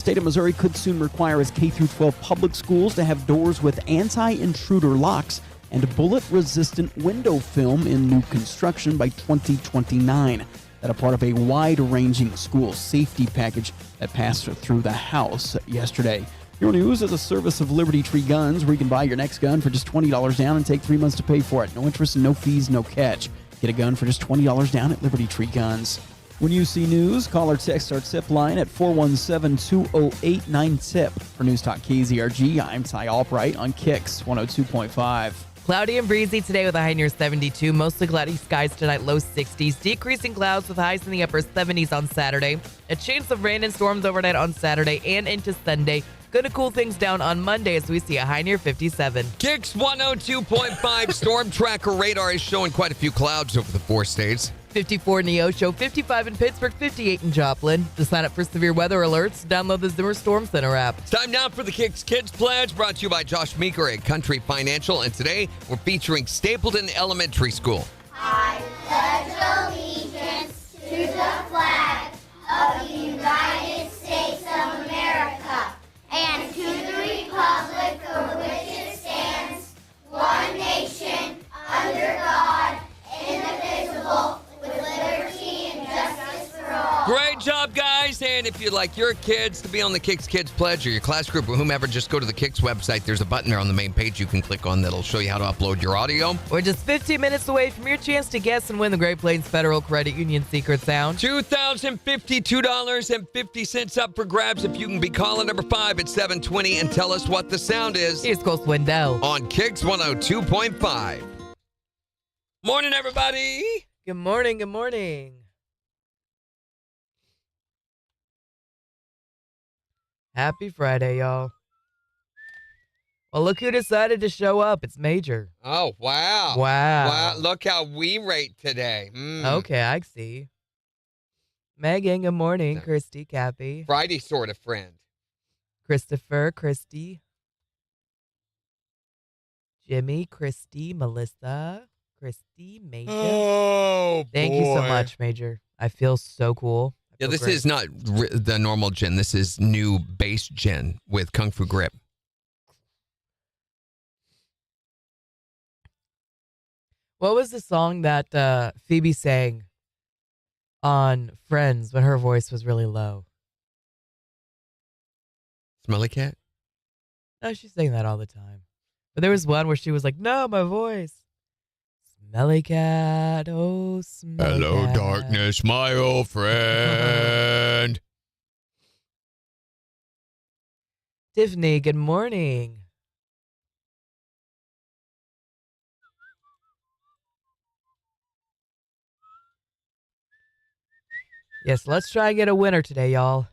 The state of Missouri could soon require its K-12 public schools to have doors with anti-intruder locks and bullet-resistant window film in new construction by 2029. That are part of a wide-ranging school safety package that passed through the House yesterday. Your News is a service of Liberty Tree Guns, where you can buy your next gun for just $20 down and take 3 months to pay for it. No interest and no fees, no catch. Get a gun for just $20 down at Liberty Tree Guns. When you see news, call or text our tip line at 417-208-9TIP. For News Talk KZRG, I'm Ty Albright on KIX 102.5. Cloudy and breezy today with a high near 72. Mostly cloudy skies tonight, low 60s. Decreasing clouds with highs in the upper 70s on Saturday. A chance of rain and storms overnight on Saturday and into Sunday. Going to cool things down on Monday as we see a high near 57. KIX 102.5 storm tracker radar is showing quite a few clouds over the 4 states. 54 in Neosho, 55 in Pittsburgh, 58 in Joplin. To sign up for severe weather alerts, download the Zimmer Storm Center app. It's time now for the KIX Kids Pledge, brought to you by Josh Meeker at Country Financial. And today, we're featuring Stapleton Elementary School. I pledge allegiance to the flag of the United States of America and to the republic for which it stands, one nation, under God, indivisible, with liberty and justice for all. Great job, guys. And if you'd like your kids to be on the KIX Kids Pledge or your class group or whomever, just go to the KIX website. There's a button there on the main page you can click on that'll show you how to upload your audio. We're just 15 minutes away from your chance to guess and win the Great Plains Federal Credit Union Secret Sound. $2,052.50 up for grabs if you can be calling number 5 at 720 and tell us what the sound is. Here's Coast Wendell. On KIX 102.5. Morning, everybody. Good morning, good morning. Happy Friday, y'all. Well, look who decided to show up. It's Major. Oh, wow. Wow. Look how we rate today. Okay, I see. Megan, good morning. Christy, Cappy. Friday sort of friend. Christopher, Christy. Jimmy, Christy, Melissa, Christy, Major. Oh, Thank you so much, Major. I feel so cool. Yeah, this is not the normal gin. This is new base gin with Kung Fu Grip. What was the song that Phoebe sang on Friends when her voice was really low? Smelly Cat? No, she sang that all the time. But there was one where she was like, no, my voice. Smelly cat, oh, smelly Hello, cat. darkness, my old friend. Tiffany, good morning. Yes, let's try and get a winner today, y'all.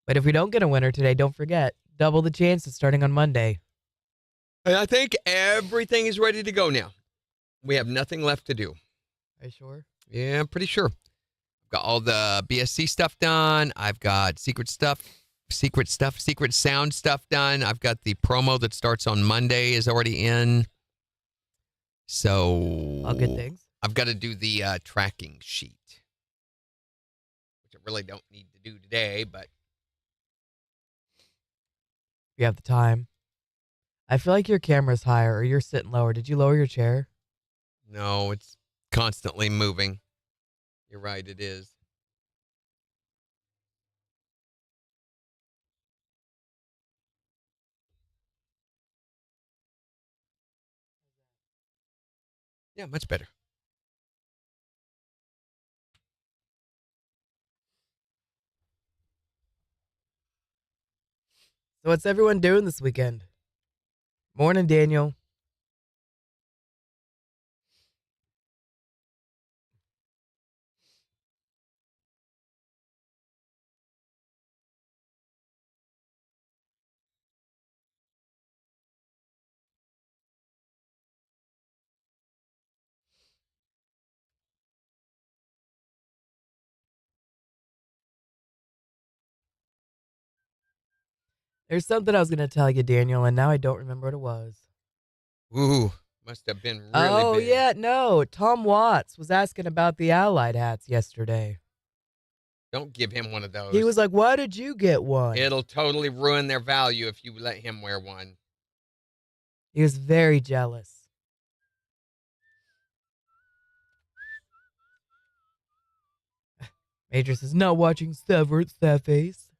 But if we don't get a winner today, don't forget, double the chances starting on Monday. And I think everything is ready to go now. We have nothing left to do. Are you sure? Yeah, I'm pretty sure. I've got all the BSC stuff done. I've got secret sound stuff done. I've got the promo that starts on Monday is already in. So All good things. I've got to do the tracking sheet, which I really don't need to do today, but You have the time. I feel like your camera's higher or you're sitting lower. Did you lower your chair? no, it's constantly moving. You're right, it is. Yeah, much better. So what's everyone doing this weekend? Morning, Daniel. There's something I was going to tell you, Daniel, and now I don't remember what it was. Ooh, must have been really Oh, big. yeah, no. Tom Watts was asking about the Allied hats yesterday. Don't give him one of those. He was like, why did you get one? It'll totally ruin their value if you let him wear one. He was very jealous. Major says, not watching Severance, that face.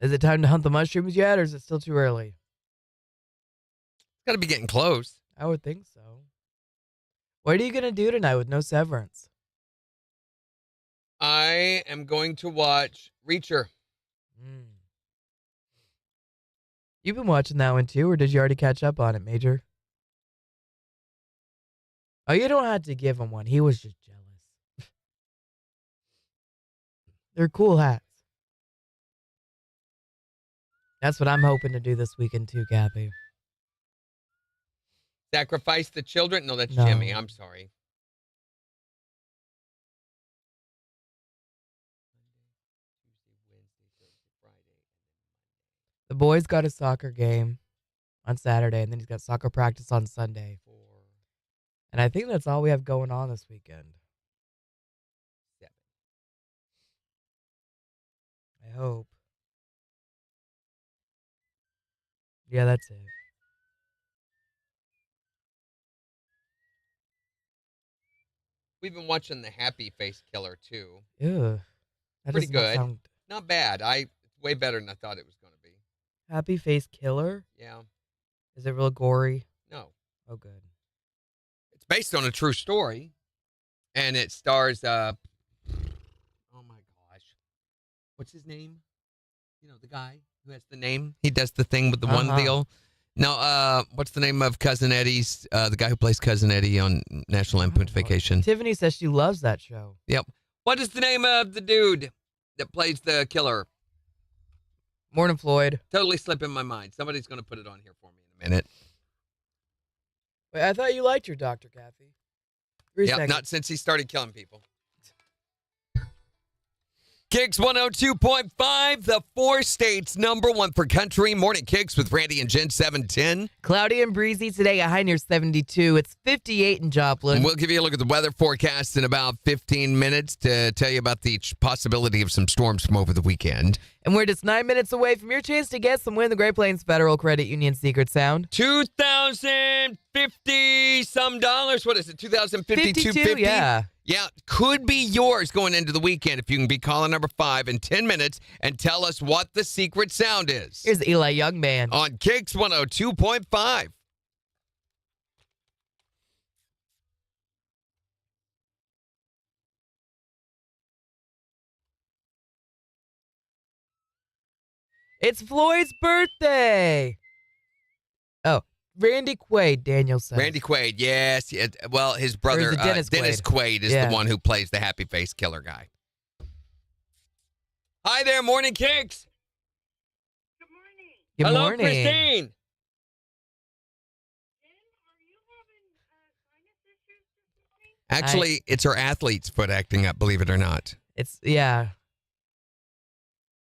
Is it time to hunt the mushrooms yet, or is it still too early? It's got to be getting close. I would think so. What are you going to do tonight with no Severance? I am going to watch Reacher. You've been watching that one too, or did you already catch up on it, Major? Oh, you don't have to give him one. He was just jealous. They're cool hats. That's what I'm hoping to do this weekend too, Kathy. Sacrifice the children? No, that's No. Jimmy. I'm sorry. The boy's got a soccer game on Saturday, and then he's got soccer practice on Sunday. And I think that's all we have going on this weekend. I hope. Yeah, that's it. We've been watching The Happy Face Killer, too. Ew. That Pretty does not good. sound... Not bad. It's way better than I thought it was going to be. Happy Face Killer? Yeah. Is it real gory? No. Oh, good. It's based on a true story. And it stars, oh my gosh. What's his name? You know, the guy who has the name. He does the thing with the one deal. No, what's the name of Cousin Eddie's, the guy who plays Cousin Eddie on National Lampoon's Vacation? Tiffany says she loves that show. Yep. What is the name of the dude that plays the killer? Morning, Floyd. Totally slipping my mind. Somebody's going to put it on here for me in a minute. Wait, I thought you liked your doctor, Kathy. 3 Yeah, seconds. not since he started killing people. KIX 102.5, the 4 states #1 for country. Morning KIX with Randy and Jen, 710. Cloudy and breezy today, a high near 72. It's 58 in Joplin. And we'll give you a look at the weather forecast in about 15 minutes to tell you about the possibility of some storms from over the weekend. And we're just 9 minutes away from your chance to get some win the Great Plains Federal Credit Union Secret Sound. $2,050 some dollars. What is it? 2,052.50? Yeah. Yeah, could be yours going into the weekend if you can be caller number 5 in 10 minutes and tell us what the secret sound is. Here's Eli Youngman. On KIX 102.5. It's Floyd's birthday. Oh, Randy Quaid, Daniel says. Randy Quaid, yes. Yeah, well, his brother, it Dennis Quaid, is the one who plays the happy face killer guy. Hi there, Morning KIX. Good morning. Good Hello, morning. Christine. Jen, are you having sinus issues this morning? Actually, it's her athlete's foot acting up, believe it or not. It's, yeah.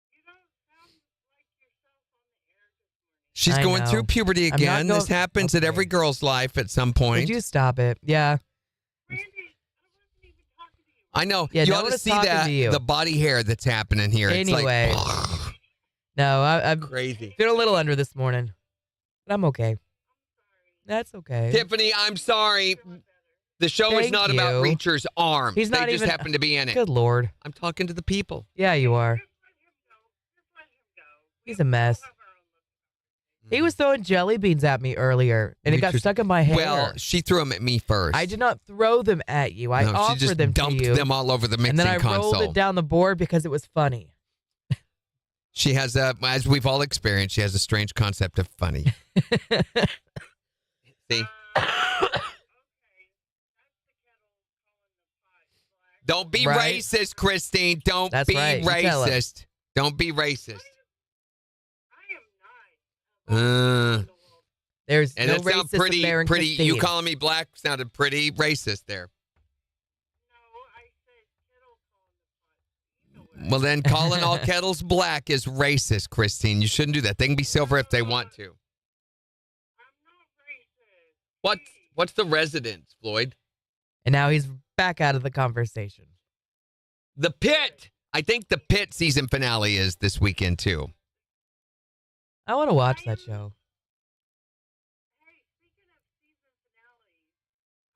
You don't sound like yourself on the air this morning. She's I going know. through puberty I'm not again. This going- happens at every Okay. girl's life at some point. Would you stop it? Yeah. Randy, I wasn't even talking to you. I know. Yeah, you no ought one to is see talking that, to you. the body hair that's happening here. Anyway. It's like, No, I'm crazy. feeling a little under this morning. But I'm okay. That's okay. Tiffany, I'm sorry. The show is Thank not about you. Reacher's arm. He's not they just even- happen to be in it. Good Lord. I'm talking to the people. Yeah, you are. Just let him go. Just let him go. He's a mess. We'll have our own look. He was throwing jelly beans at me earlier, and it got Reacher's- stuck in my hair. Well, she threw them at me first. I did not throw them at you. I No, she offered just them dumped to you, them all over the mixing and then I console. rolled it down the board because it was funny. She has as we've all experienced, she has a strange concept of funny. See? Don't be Right. racist, Christine. Don't That's be right. You tell her. racist. Don't be racist. I am not. There's And no that sounds racist pretty, American pretty. You Christine. calling me black sounded pretty racist there. No, I Well, then calling all kettles black is racist, Christine. You shouldn't do that. They can be silver if they want to. I'm not racist. What's the residence, Floyd? And now he's back out of the conversation. The Pit. I think the Pit season finale is this weekend, too. I want to watch that show. Hey, speaking of season finale,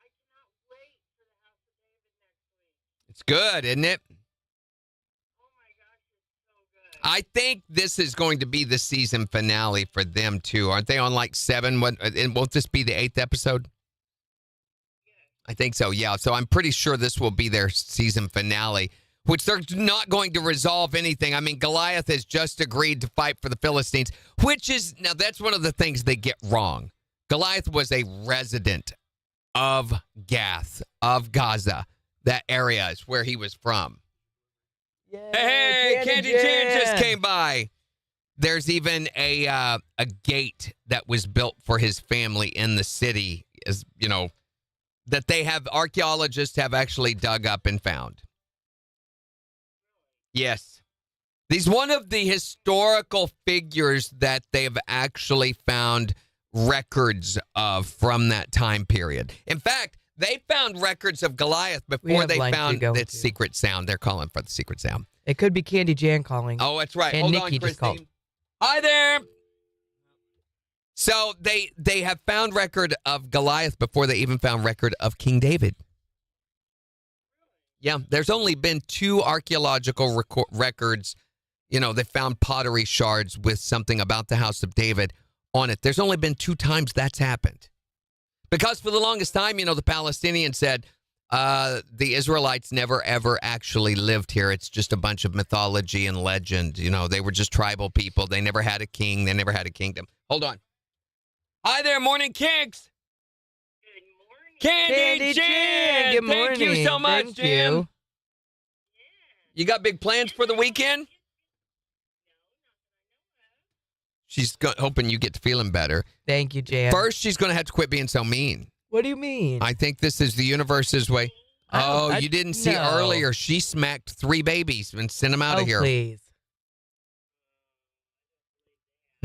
I cannot wait for the House of David next week. It's good, isn't it? Oh my gosh, it's so good. I think this is going to be the season finale for them, too. Aren't they on like 7? And won't this be the 8th episode? I think so, yeah. So I'm pretty sure this will be their season finale, which they're not going to resolve anything. I mean, Goliath has just agreed to fight for the Philistines, which is, now that's one of the things they get wrong. Goliath was a resident of Gath, of Gaza. That area is where he was from. Hey, Candy Jan just came by. There's even a gate that was built for his family in the city, as you know, that they have archaeologists have actually dug up and found. Yes. He's one of the historical figures that they've actually found records of from that time period. In fact, they found records of Goliath before they found its secret sound. They're calling for the secret sound. It could be Candy Jan calling. Oh, that's right. And Hold Nikki on, just called. Christine. Hi there. So they have found record of Goliath before they even found record of King David. Yeah, there's only been 2 archaeological records. You know, they found pottery shards with something about the House of David on it. There's only been 2 times that's happened. Because for the longest time, you know, the Palestinians said the Israelites never, ever actually lived here. It's just a bunch of mythology and legend. You know, they were just tribal people. They never had a king. They never had a kingdom. Hold on. Hi there, Morning KIX. Good morning. Candy Jan. Good morning. Thank you so much, Thank Jan. you. You got big plans for the weekend? She's hoping you get to feeling better. Thank you, Jan. First, she's going to have to quit being so mean. What do you mean? I think this is the universe's way. Oh, you didn't see no. earlier. She smacked 3 babies and sent them out of here. Please.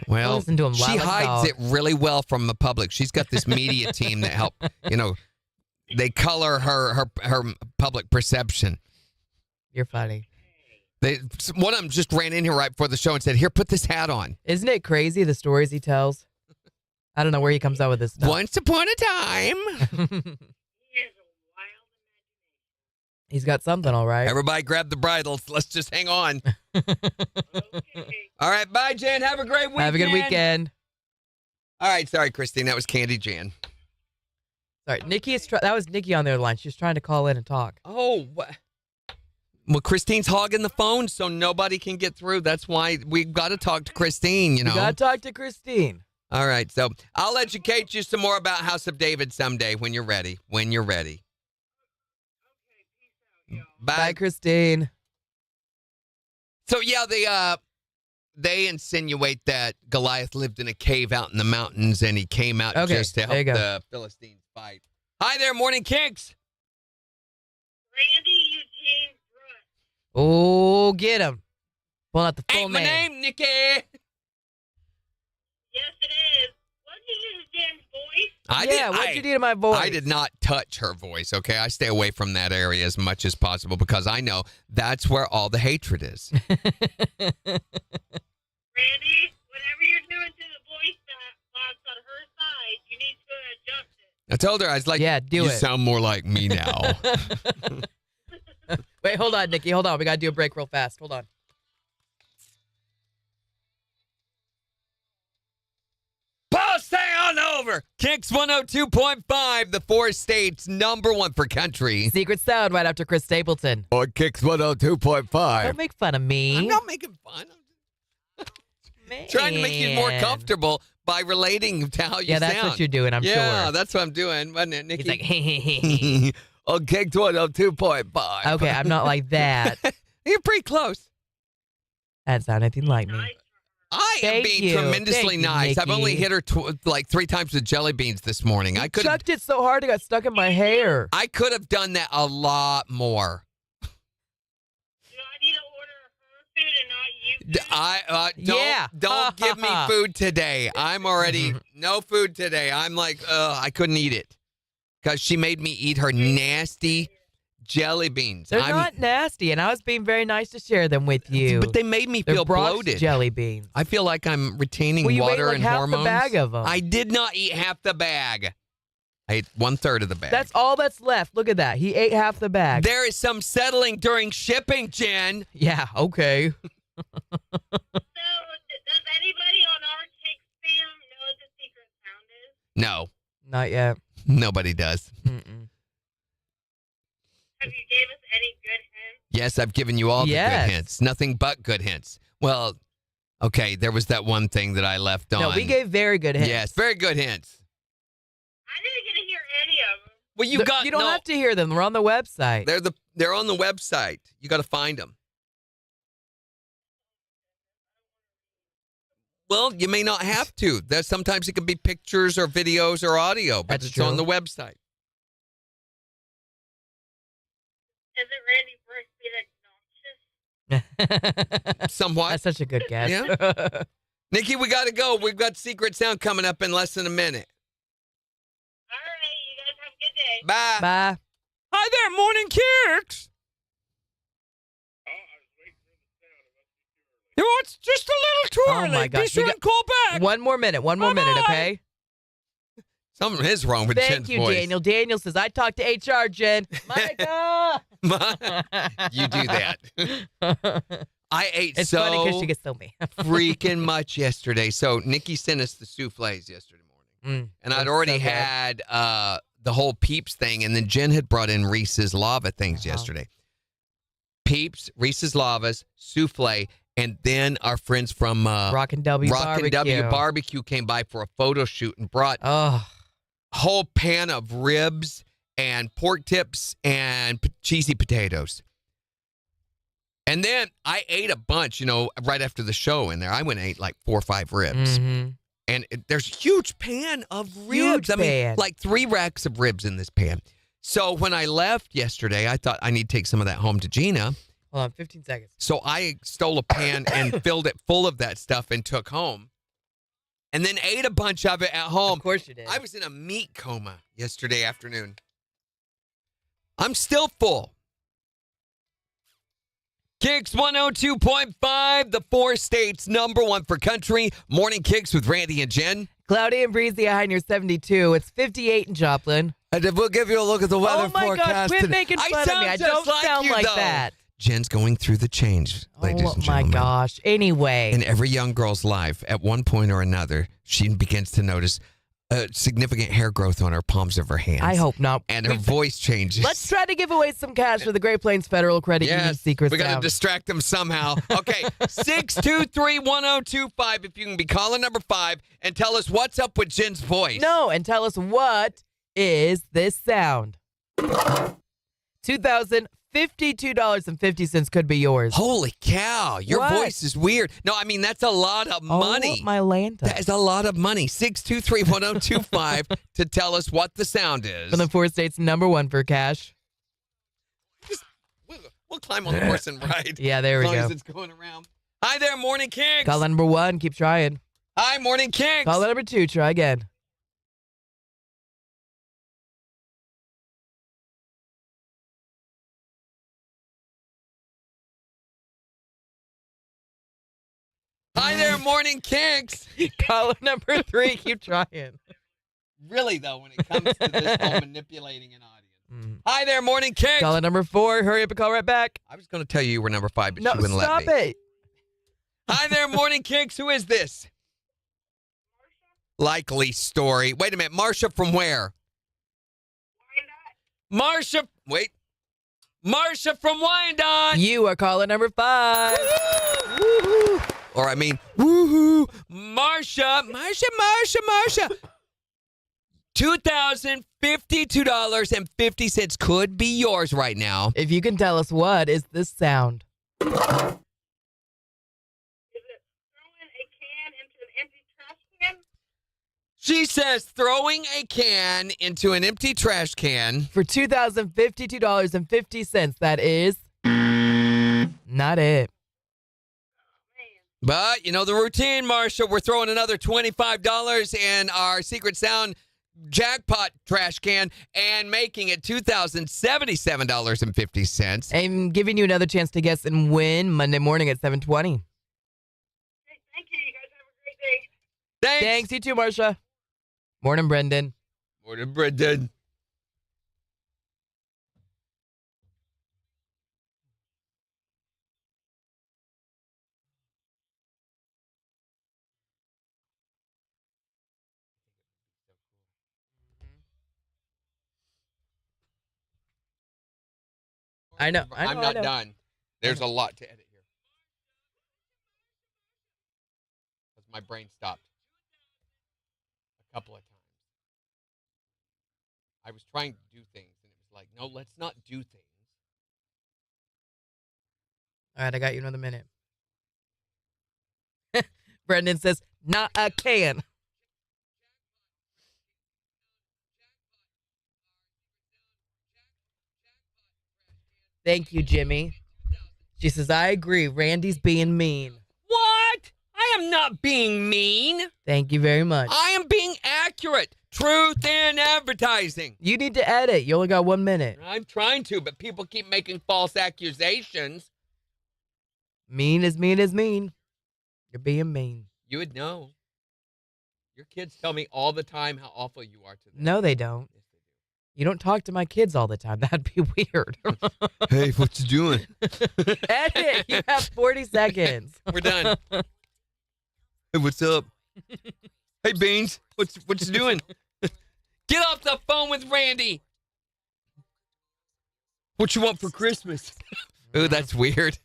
Well, Listen to him she loud like hides dog. it really well from the public. She's got this media team that help, you know, they color her public perception. You're funny. One of them just ran in here right before the show and said, "Here, put this hat on." Isn't it crazy the stories he tells? I don't know where he comes out with this stuff. Once upon a time. He has a wild imagination. He's got something, all right. Everybody grab the bridles. Let's just hang on. Okay. All right, bye, Jan. Have a great weekend. Have a good weekend. All right, sorry, Christine. That was Candy Jan. Sorry, Nikki is. That was Nikki on their line. She was trying to call in and talk. Oh, what? Well, Christine's hogging the phone, so nobody can get through. That's why we've got to talk to Christine, you know. You gotta talk to Christine. All right, so I'll educate you some more about House of David someday when you're ready. When you're ready. Okay, peace out, y'all. Bye, Christine. So yeah, they insinuate that Goliath lived in a cave out in the mountains and he came out Okay, just to there you help go. the Philistines fight. Hi there, Morning KIX. Randy Eugene Brooks. Oh, get him. Pull out the full Ain't my name, Nikki. Yes, it is. What did you use Dan's voice? What'd you do to my voice? I did not touch her voice, okay? I stay away from that area as much as possible because I know that's where all the hatred is. Randy, whatever you're doing to the voice box on her side, you need to adjust it. I told her, I was like, Yeah, do you it. sound more like me now. Wait, hold on, Nikki. Hold on. We gotta do a break real fast. Hold on. Paul, stay on over. KIX 102.5, the 4 states #1 for country. Secret sound right after Chris Stapleton. Or KIX 102.5. Don't make fun of me. I'm not making fun. I'm trying to make you more Man. comfortable by relating to how you Yeah, sound. that's what you're doing, I'm Yeah, sure. that's what I'm doing, wasn't it, Nikki? He's like, hey, hey, hey. On KIX 102.5. Okay, I'm not like that. You're pretty close. That sound anything like me. I am Thank being you. tremendously Thank you, nice. I've only Nikki. hit her like 3 times with jelly beans this morning. I could have Chucked it so hard it got stuck in my hair. done that a lot more. Do I need to order Don't give me food today. I'm already no food today. I'm like, I couldn't eat it because she made me eat her nasty jelly beans. They're not nasty, and I was being very nice to share them with you. But they made me They're feel Brock's bloated. jelly beans. I feel like I'm retaining Well, you water ate like and half hormones. the bag of them. I did not eat half the bag. I ate 1/3 of the bag. That's all that's left. Look at that. He ate half the bag. There is some settling during shipping, Jen. Yeah, okay. So, does anybody on our KIX fam know what the secret sound is? No, Not yet. nobody does. Mm-mm. Have you gave us any good hints? Yes, I've given you all the Yes. good hints. Nothing but good hints. Well, okay, there was that one thing that I left on. No, we gave very good hints. Yes, very good hints. I didn't get to hear any of them. Well, you don't have to hear them. They're on the website. They're on the website. You got to find them. Well, you may not have to. There's sometimes it can be pictures or videos or audio, but That's it's on true. the website. Is it Randy Brooks being obnoxious? Somewhat. That's such a good guess. Yeah. Nikki, we got to go. We've got Secret Sound coming up in less than a minute. All right, you guys have a good day. Bye. Bye. Hi there, Morning KIX. You know, it's just a little too Oh, early. my gosh. Be sure We and call back. One more minute. One more minute, okay? Something is wrong with Thank Jen's you, voice. Daniel. Daniel says, I talked to HR, Jen. Micah! You do that. I ate It's so funny because she gets so mad. freaking much yesterday. So Nikki sent us the souffles yesterday morning. And I'd that's already so good. had the whole Peeps thing. And then Jen had brought in Reese's Lava things yesterday. Peeps, Reese's Lavas, souffle, and then our friends from Rockin' W Barbecue. Barbecue came by for a photo shoot and brought Oh, a whole pan of ribs and pork tips and cheesy potatoes. And then I ate a bunch, right after the show in there. I went and ate like 4 or 5 ribs. mhm. And there's a huge pan of Huge ribs. I mean, pan. like 3 racks of ribs in this pan. So when I left yesterday, I thought I need to take some of that home to Gina. Hold on, 15 seconds. So I stole a pan and filled it full of that stuff and took home. And then ate a bunch of it at home. Of course you did. I was in a meat coma yesterday afternoon. I'm still full. KIX 102.5, the 4 states #1 for country. Morning KIX with Randy and Jen. Cloudy and breezy, a high near 72. It's 58 in Joplin. And we'll give you a look at the weather Oh my forecast. gosh, quit today. making fun of sound me. I just don't sound you, like though. that. Jen's going through the change, ladies Oh and my gentlemen. gosh. Anyway. In every young girl's life, at one point or another, she begins to notice significant hair growth on her palms of her hands. I hope not. And her voice changes. Let's try to give away some cash for the Great Plains Federal Credit Union Yes, Secret we got to Sound. distract them somehow. Okay, 623-1025 if you can be calling number 5 and tell us what's up with Jen's voice. No, and tell us what is this sound? $2,052.50 could be yours. Holy cow, your What? voice is weird. No, I mean, that's a lot of money. Oh, my Lanta. That is a lot of money. 623-1025 to tell us what the sound is. From the 4 states #1 for cash. We'll climb on the horse and ride. Yeah, there as we long go. as it's going around. Hi there, Morning KIX. Call number 1. Keep trying. Hi, Morning KIX. Call number 2. Try again. Hi there, Morning KIX. Call number 3. Keep trying. Really, though, when it comes to this whole manipulating an audience. Mm. Hi there, Morning KIX. Call number 4. Hurry up and call right back. I was going to tell you were number 5, but No, she wouldn't stop let me. it. Hi there, Morning KIX. Who is this? Likely story. Wait a minute. Marsha from where? Marsha. Wait. Marsha from Wyandotte. You are caller number 5. Woo-hoo. Or I mean, woohoo. Marsha. $2,052.50 could be yours right now. If you can tell us what is this sound? Is it throwing a can into an empty trash can? She says throwing a can into an empty trash can. For $2,052.50. That is not it. Man. But you know the routine, Marsha. We're throwing another $25 in our Secret Sound jackpot trash can and making it $2,077.50. I'm giving you another chance to guess and win Monday morning at 7:20. Hey, thank you. You guys have a great day. Thanks. You too, Marsha. Morning, Brendan. Morning, Brendan. I know. I'm not done. There's a lot to edit here. Because my brain stopped a couple of times. I was trying to do things, and it was like, no, let's not do things. All right, I got you another minute. Brendan says, not a can. Thank you, Jimmy. She says, I agree. Randy's being mean. What? I am not being mean. Thank you very much. I am being accurate. Truth in advertising. You need to edit. You only got 1 minute. I'm trying to, but people keep making false accusations. Mean is mean is mean. You're being mean. You would know. Your kids tell me all the time how awful you are to them. No, they don't. Yes, they You don't talk to my kids all the time. That'd be weird. do. Hey, what you doing? Edit. You have 40 seconds. We're done. Hey, what's up? Hey, Beans, what you doing? Get off the phone with Randy. What you want for Christmas? Ooh, that's weird.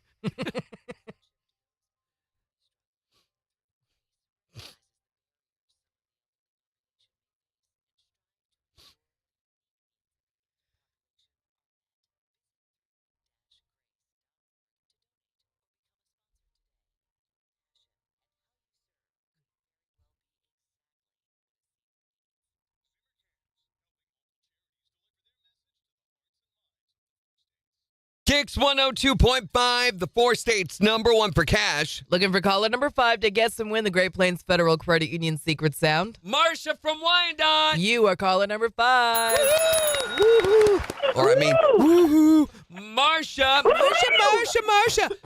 KIX 102.5, the 4 states #1 for cash. Looking for caller number 5 to guess and win the Great Plains Federal Credit Union Secret Sound. Marsha from Wyandotte. You are caller number 5. Or I mean, woohoo. Marsha.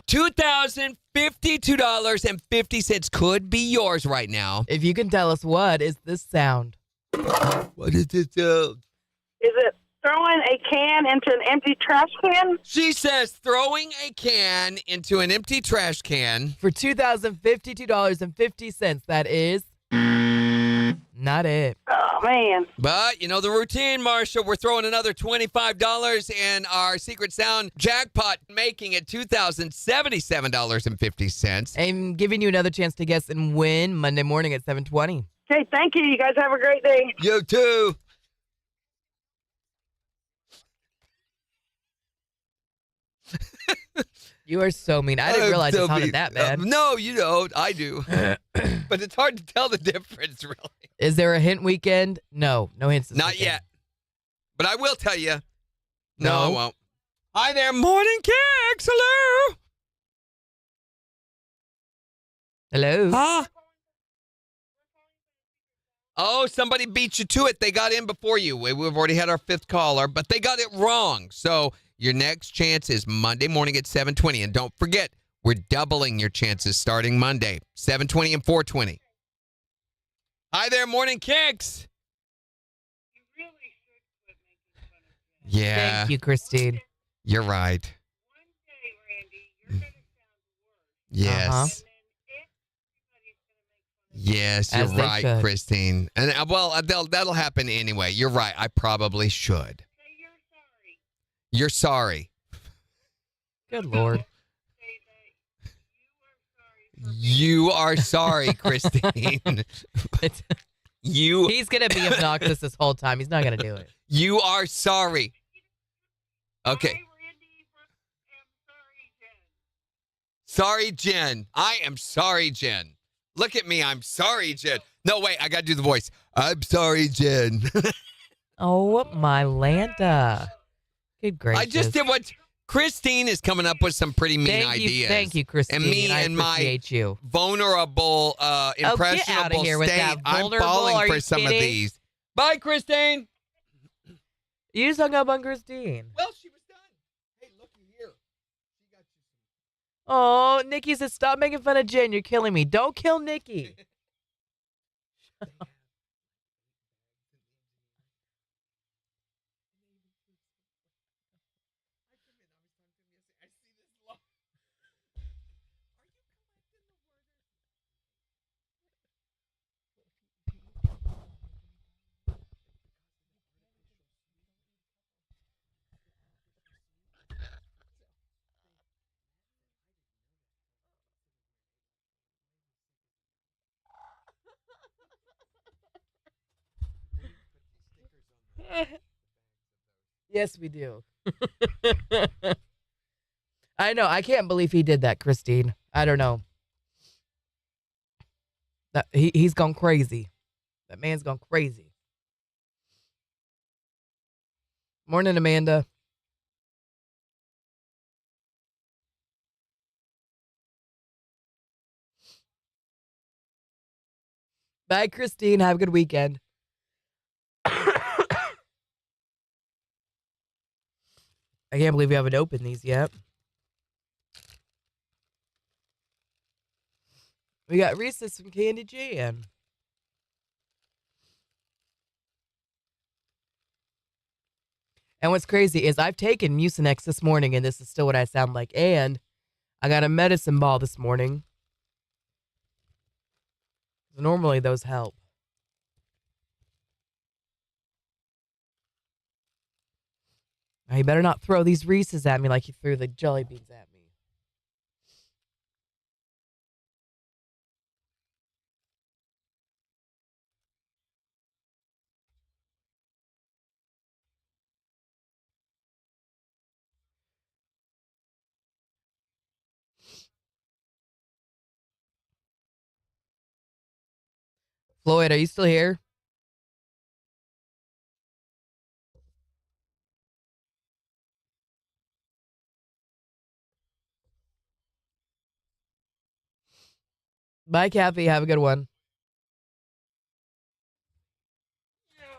$2,052.50 could be yours right now. If you can tell us what is this sound. What is it? Is it throwing a can into an empty trash can? She says throwing a can into an empty trash can. For $2,052.50, that is not it. Oh, man. But you know the routine, Marsha. We're throwing another $25 in our Secret Sound jackpot, making it $2,077.50. I'm giving you another chance to guess and win Monday morning at 7:20. Okay, thank you. You guys have a great day. You too. You are so mean. I didn't realize it sounded that bad. No, you don't. I do. But it's hard to tell the difference, really. Is there a hint weekend? No hints. This Not weekend. yet. But I will tell you. No, No. I won't. Hi there, Morning KIX. Hello. Hello? Huh? Oh, somebody beat you to it. They got in before you. We've already had our 5th caller, but they got it wrong. So your next chance is Monday morning at 7:20. And don't forget, we're doubling your chances starting Monday, 7:20 and 4:20. Hi there, Morning KIX. You really should quit making fun of me. Yeah, Thank you, Christine. you're right. One day, Randy, you're going to sound worse. Yes. Uh-huh. And then everybody's going to make fun of you. Yes, As you're they right, should. Christine. And that'll happen anyway. You're right. I probably should. Say you're sorry. You're sorry. Good Lord. Say that you are sorry for You are sorry, Christine. It's- You He's going to be obnoxious this whole time. He's not going to do it. you are sorry. Okay. I, Randy, am sorry, Jen. Sorry, Jen. I am sorry, Jen. Look at me. I'm sorry, Jen. No, wait. I got to do the voice. I'm sorry, Jen. Oh, my Lanta. Good gracious. I just did what Christine is coming up with some pretty mean ideas. Thank you, Christine. And me I and my appreciate you. vulnerable, impressionable get out of here with state, that. I'm Vulnerable? falling Are for you some of kidding? these. Bye, Christine. You just hung up on Christine. Well, she was done. Hey, looky here. She got you some. Oh, Nikki said, stop making fun of Jen. You're killing me. Don't kill Nikki. Yes, we do. I know. I can't believe he did that, Christine. I don't know. He's gone crazy. That man's gone crazy. Morning, Amanda. Bye, Christine. Have a good weekend. I can't believe we haven't opened these yet. We got Reese's from Candy Jan. And what's crazy is I've taken Mucinex this morning, and this is still what I sound like. And I got a medicine ball this morning. Normally, those help. Now, you better not throw these Reese's at me like you threw the jelly beans at me. Floyd, are you still here? Bye, Kathy. Have a good one.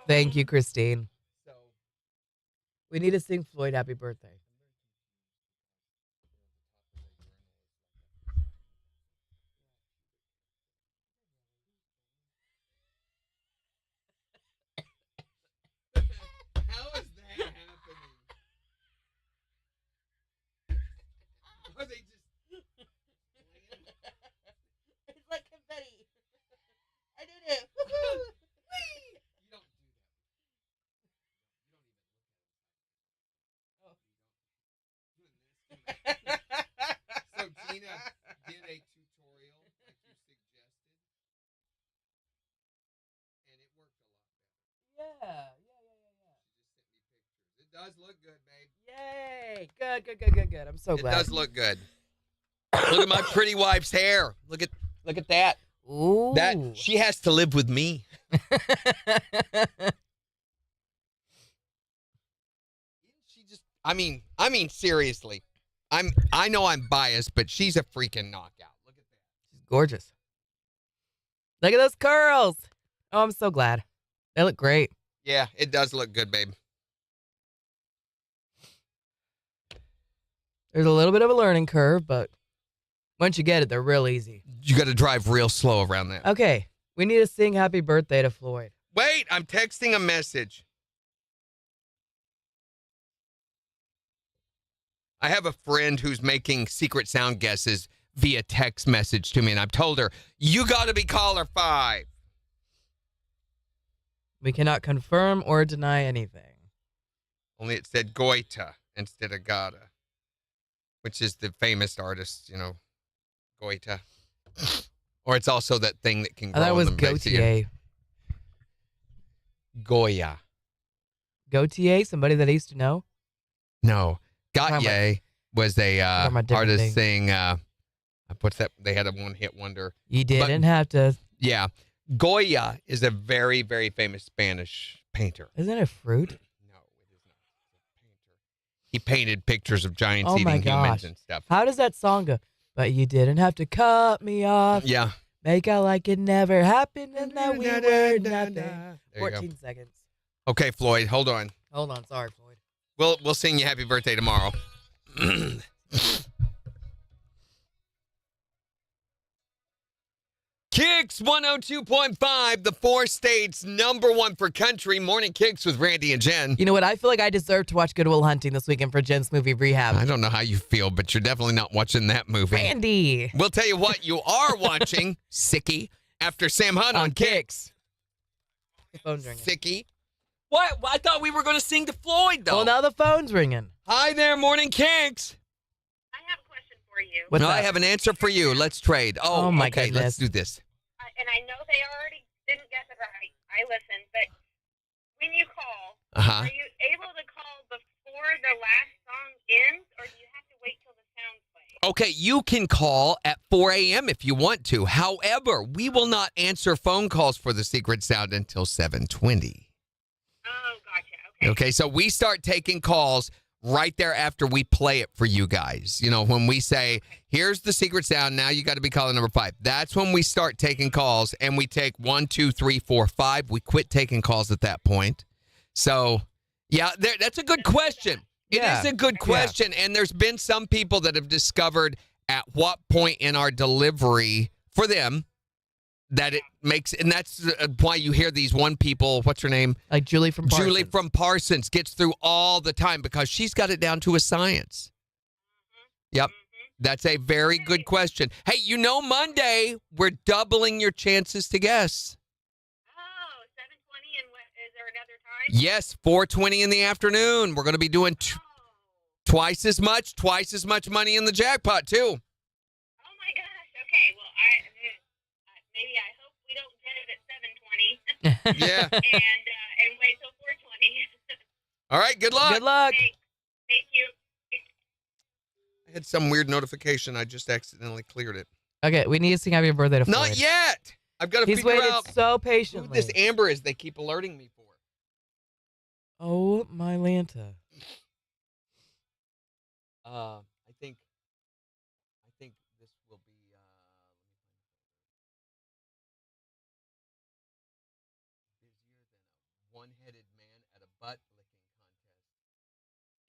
Thank you, Christine. We need to sing Floyd happy birthday. How is that happening? Are they just... It's like confetti. I did it. You don't do that. You don't even look at it. So Gina did a tutorial like you suggested, and it worked a lot better. Yeah. She just sent me pictures. It does look good, babe. Yay. Good. I'm so glad. It does look good. Look at my pretty wife's hair. Look at that. Ooh. That she has to live with me. She just I mean seriously. I know I'm biased, but she's a freaking knockout. Look at that. She's gorgeous. Look at those curls. Oh, I'm so glad. They look great. Yeah, it does look good, babe. There's a little bit of a learning curve, but once you get it, they're real easy. You got to drive real slow around that. Okay, we need to sing happy birthday to Floyd. Wait, I'm texting a message. I have a friend who's making secret sound guesses via text message to me, and I've told her, you got to be caller 5. We cannot confirm or deny anything. Only it said Goita instead of Gata, which is the famous artist, Goita. Or it's also that thing that can grow That was in the Gautier. Goya. Gautier, somebody that I used to know? No. Gautier was a artist thing. saying, what's that? They had a one-hit wonder. You didn't have to. Yeah. Goya is a very, very famous Spanish painter. Isn't it a fruit? No, it is not. It's a painter. he painted pictures of giants Oh my eating humans gosh. and stuff. How does that song go? But you didn't have to cut me off. Yeah. Make out like it never happened and that we were nothing. There you go. 14 seconds. Okay, Floyd, hold on. Hold on. Sorry, Floyd. We'll sing you happy birthday tomorrow. KIX 102.5, the 4 states #1 for country. Morning KIX with Randy and Jen. You know what? I feel like I deserve to watch Good Will Hunting this weekend for Jen's movie Rehab. I don't know how you feel, but you're definitely not watching that movie. Randy. We'll tell you what you are watching, Sickie, after Sam Hunt on KIX. The phone's ringing. Sickie. What? I thought we were going to sing to Floyd, though. Well, now the phone's ringing. Hi there, Morning KIX. I have a question for you. What's No, up? I have an answer for you. Let's trade. Oh, my okay, goodness. let's do this. And I know they already didn't guess it right. I listened, but when you call, Uh-huh. are you able to call before the last song ends, or do you have to wait till the sound plays? Okay, you can call at 4 a.m. if you want to. However, we will not answer phone calls for the secret sound until 7:20. Oh, gotcha. Okay. Okay, so we start taking calls right there after we play it for you guys. You know, when we say, here's the secret sound, now you got to be calling number 5. That's when we start taking calls, and we take 1, 2, 3, 4, 5. We quit taking calls at that point. So, yeah, that's a good question. It Yeah. is a good question, and there's been some people that have discovered at what point in our delivery for them that it makes, and that's why you hear these one people, what's her name? Like Julie from Parsons. Julie from Parsons gets through all the time because she's got it down to a science. Yep. That's a very good question. Hey, you know, Monday, we're doubling your chances to guess. Oh, 7:20, and is there another time? Yes, 4:20 in the afternoon. We're going to be doing Oh. twice as much money in the jackpot, too. Oh my gosh. Okay. Well, maybe I hope we don't get it at 7:20 Yeah. and wait till 4:20. All right, good luck. Good luck. Thank you. I had some weird notification. I just accidentally cleared it. Okay, we need to sing happy birthday to Floyd. Not yet. I've got to He's figure waited out so who patiently. this Amber is they keep alerting me for. Oh, my Lanta. I think this will be busier than a one-headed man at a butt licking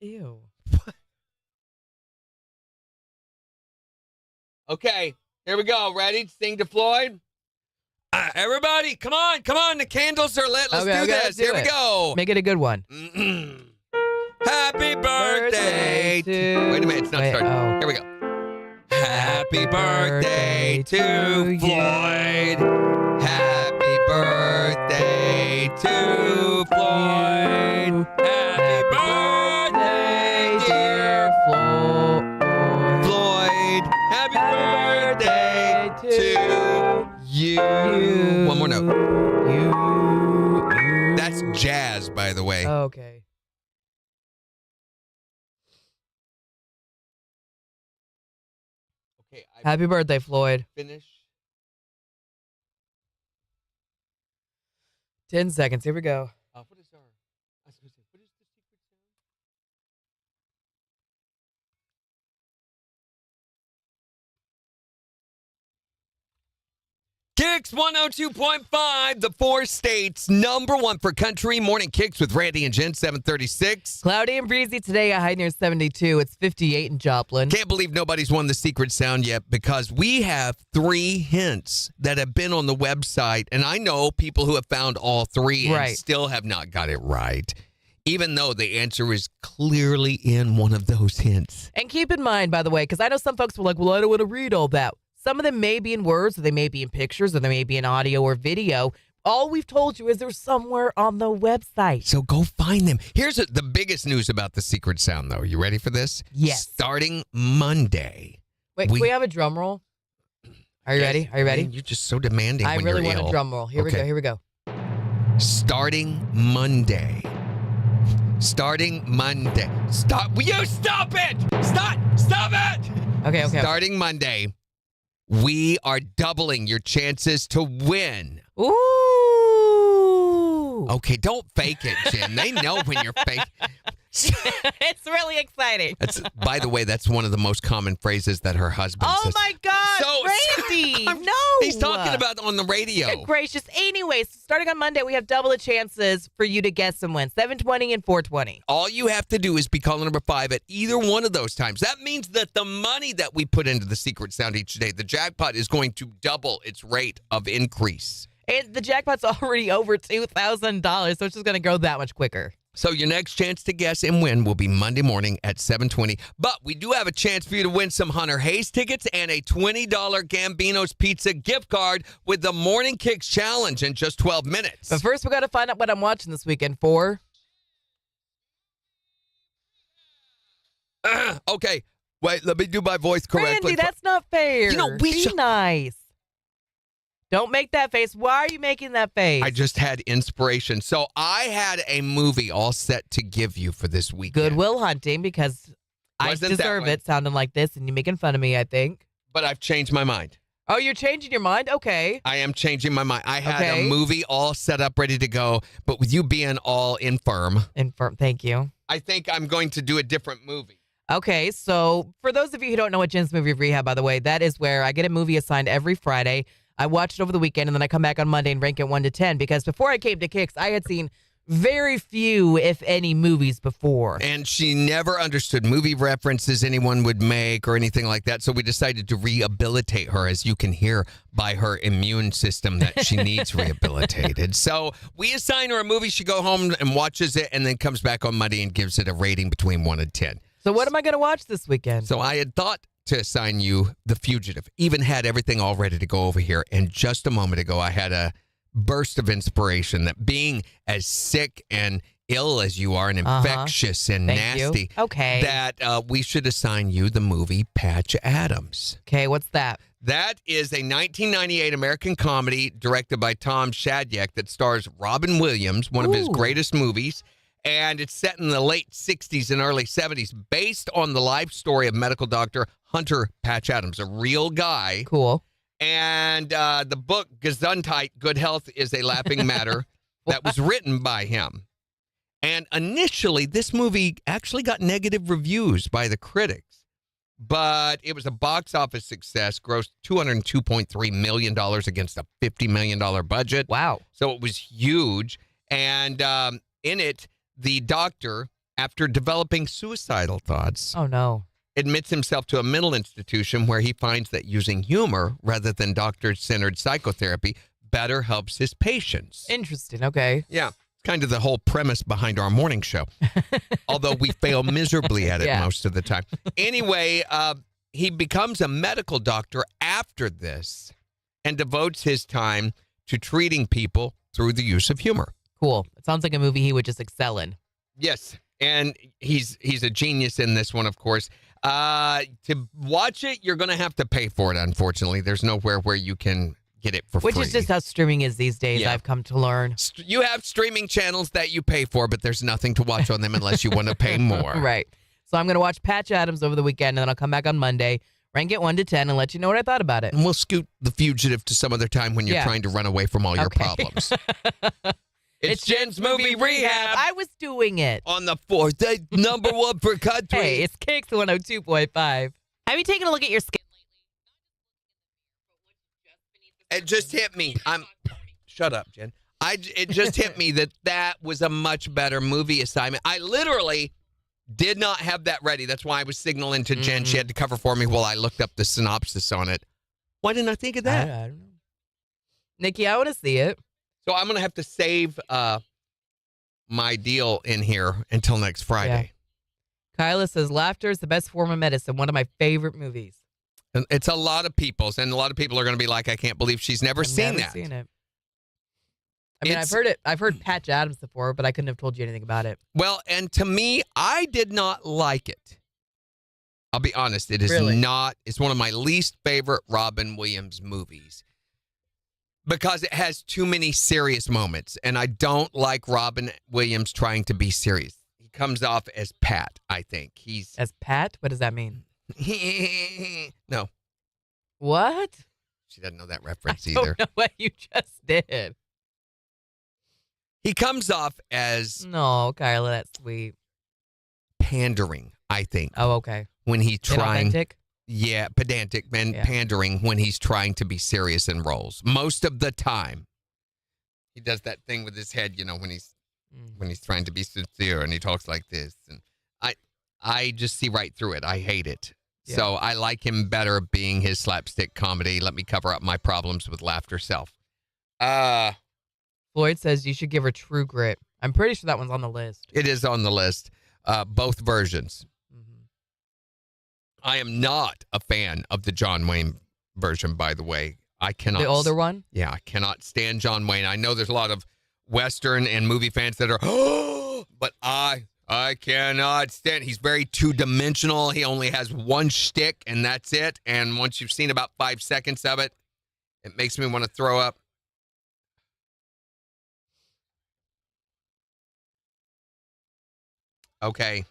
contest. Ew. Okay, here we go. Ready to sing to Floyd? Everybody, come on. The candles are lit. Let's Okay, do okay, this. let's do Here we it. go. Make it a good one. Happy birthday to... Wait a minute, it's not Wait, starting. oh. Here we go. Happy birthday to Floyd. Happy birthday to Floyd. Happy birthday, dear Floyd. Happy birthday to you. One more note. You. That's jazz, by the way. Okay. Okay, I Happy birthday, Floyd. finish. 10 seconds. Here we go. What is our... I was going to say, what is the secret sound? KIX 102.5, the 4 states #1 for country. Morning KIX with Randy and Jen, 736. Cloudy and breezy today, a high near 72. It's 58 in Joplin. Can't believe nobody's won the secret sound yet because we have 3 hints that have been on the website, and I know people who have found all 3 and Right. still have not got it right, even though the answer is clearly in one of those hints. And keep in mind, by the way, because I know some folks were like, well, I don't want to read all that. Some of them may be in words, or they may be in pictures, or they may be in audio or video. All we've told you is they're somewhere on the website. So go find them. Here's the biggest news about the secret sound, though. You ready for this? Yes. Starting Monday. Wait, can we have a drum roll? Are you ready? Are you ready? Man, you're just so demanding I when really you're want ill. a drum roll. Here we Okay. go. Here we go. Starting Monday. Starting Monday. Stop. Will you stop it? Stop it. Okay. Starting Monday, we are doubling your chances to win. Ooh. Ooh. Okay, don't fake it, Jen. They know when you're fake. It's really exciting. By the way, that's one of the most common phrases that her husband Oh says. my God, Randy! No, He's talking about on the radio. Good gracious. Anyways, starting on Monday, we have double the chances for you to guess and win. 720 and 420. All you have to do is be caller number 5 at either one of those times. That means that the money that we put into the secret sound each day, the jackpot is going to double its rate of increase. And the jackpot's already over $2,000, so it's just going to grow that much quicker. So your next chance to guess and win will be Monday morning at 7:20. But we do have a chance for you to win some Hunter Hayes tickets and a $20 Gambino's Pizza gift card with the Morning Kicks Challenge in just 12 minutes. But first, we got to find out what I'm watching this weekend for. Okay. Wait, let me do my voice correctly. Randy, that's not fair. You know, Be nice. Don't make that face. Why are you making that face? I just had inspiration. So I had a movie all set to give you for this weekend. Goodwill Hunting, because Wasn't I that deserve one. it, sounding like this, and you're making fun of me, I think. But I've changed my mind. Oh, you're changing your mind? Okay. I am changing my mind. I had Okay. a movie all set up, ready to go, but with you being all infirm, Thank you. I think I'm going to do a different movie. Okay, so for those of you who don't know what Jen's Movie Rehab, by the way, that is where I get a movie assigned every Friday. I watch it over the weekend, and then I come back on Monday and rank it 1 to 10, because before I came to KIX, I had seen very few, if any, movies before. And she never understood movie references anyone would make or anything like that. So we decided to rehabilitate her, as you can hear by her immune system that she needs rehabilitated. So we assign her a movie. She go home and watches it and then comes back on Monday and gives it a rating between 1 and 10. So what am I going to watch this weekend? So I had thought to assign you The Fugitive. Even had everything all ready to go over here. And just a moment ago, I had a burst of inspiration that being as sick and ill as you are and infectious and Thank nasty, you. Okay. that we should assign you the movie Patch Adams. Okay, what's that? That is a 1998 American comedy directed by Tom Shadyac that stars Robin Williams, one of his Ooh. greatest movies. And it's set in the late 60s and early 70s, based on the life story of medical doctor Hunter Patch Adams, a real guy. Cool. And the book, Gesundheit, Good Health is a Laughing Matter, that was written by him. And initially, this movie actually got negative reviews by the critics. But it was a box office success, grossed $202.3 million against a $50 million budget. Wow. So it was huge. And in it, the doctor, after developing suicidal thoughts, Oh, no. admits himself to a mental institution where he finds that using humor rather than doctor-centered psychotherapy better helps his patients. Interesting. Okay. Yeah, it's kind of the whole premise behind our morning show, although we fail miserably at it Yeah. most of the time. Anyway, he becomes a medical doctor after this and devotes his time to treating people through the use of humor. Cool. It sounds like a movie he would just excel in. Yes, and he's a genius in this one, of course. To watch it, you're going to have to pay for it, unfortunately. There's nowhere where you can get it for Which free. is just how streaming is these days, Yeah. I've come to learn. You have streaming channels that you pay for, but there's nothing to watch on them unless you want to pay more. Right. So I'm going to watch Patch Adams over the weekend, and then I'll come back on Monday, rank it 1 to 10, and let you know what I thought about it. And we'll scoot The Fugitive to some other time when you're Yeah. trying to run away from all your Okay. problems. It's Jen's Movie Rehab I was doing it. on the 4th, number 1 per country. Hey, it's KIX 102.5. Have you taken a look at your skin It just hit me. Shut up, Jen. It just hit me that was a much better movie assignment. I literally did not have that ready. That's why I was signaling to Jen. She had to cover for me while I looked up the synopsis on it. Why didn't I think of that? I don't know. Nikki, I want to see it. So I'm going to have to save my deal in here until next Friday. Kyla says, laughter is the best form of medicine. One of my favorite movies. And it's a lot of people's, and a lot of people are going to be like, I can't believe she's never seen Never that. seen it. I mean, It's- I've heard it. I've heard Patch Adams before, but I couldn't have told you anything about it. Well, and to me, I did not like it. I'll be honest. It is Really? not. It's one of my least favorite Robin Williams movies because it has too many serious moments, and I don't like Robin Williams trying to be serious. He comes off as Pat, I think. He's As Pat? What does that mean? no, What? she doesn't know that reference I either. don't know what you just did. He comes off as No, Kyla, that's sweet. pandering, I think, Oh, okay. when he's trying. Inauthentic? Yeah, pedantic and Yeah. pandering when he's trying to be serious in roles. Most of the time, he does that thing with his head, when he's trying to be sincere and he talks like this. And I just see right through it. I hate it. Yeah. So I like him better being his slapstick comedy. Let me cover up my problems with laughter self. Floyd says you should give her True Grit. I'm pretty sure that one's on the list. It is on the list. Both versions. Mhm. I am not a fan of the John Wayne version, by the way. I cannot. The older one? Yeah, I cannot stand John Wayne. I know there's a lot of Western and movie fans that are, oh, but I cannot stand. He's very two-dimensional. He only has one shtick, and that's it. And once you've seen about 5 seconds of it, it makes me want to throw up. Okay.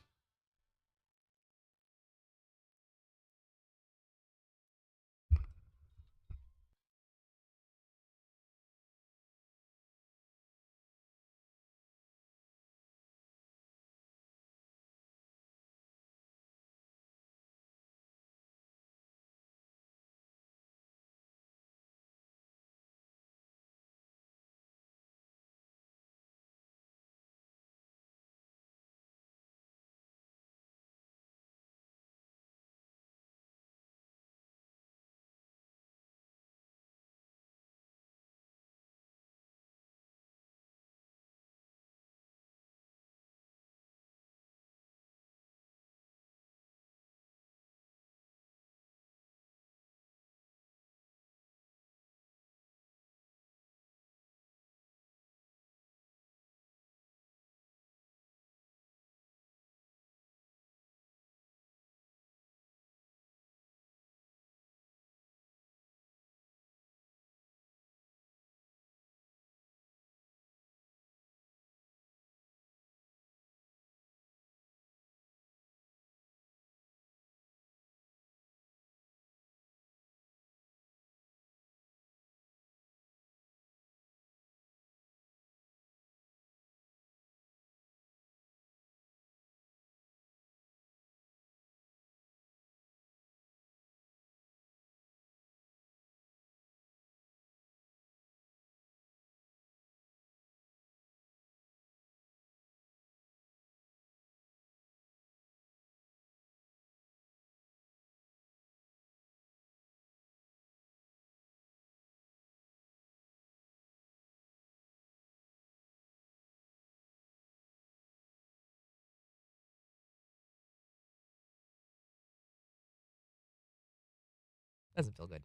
Doesn't feel good.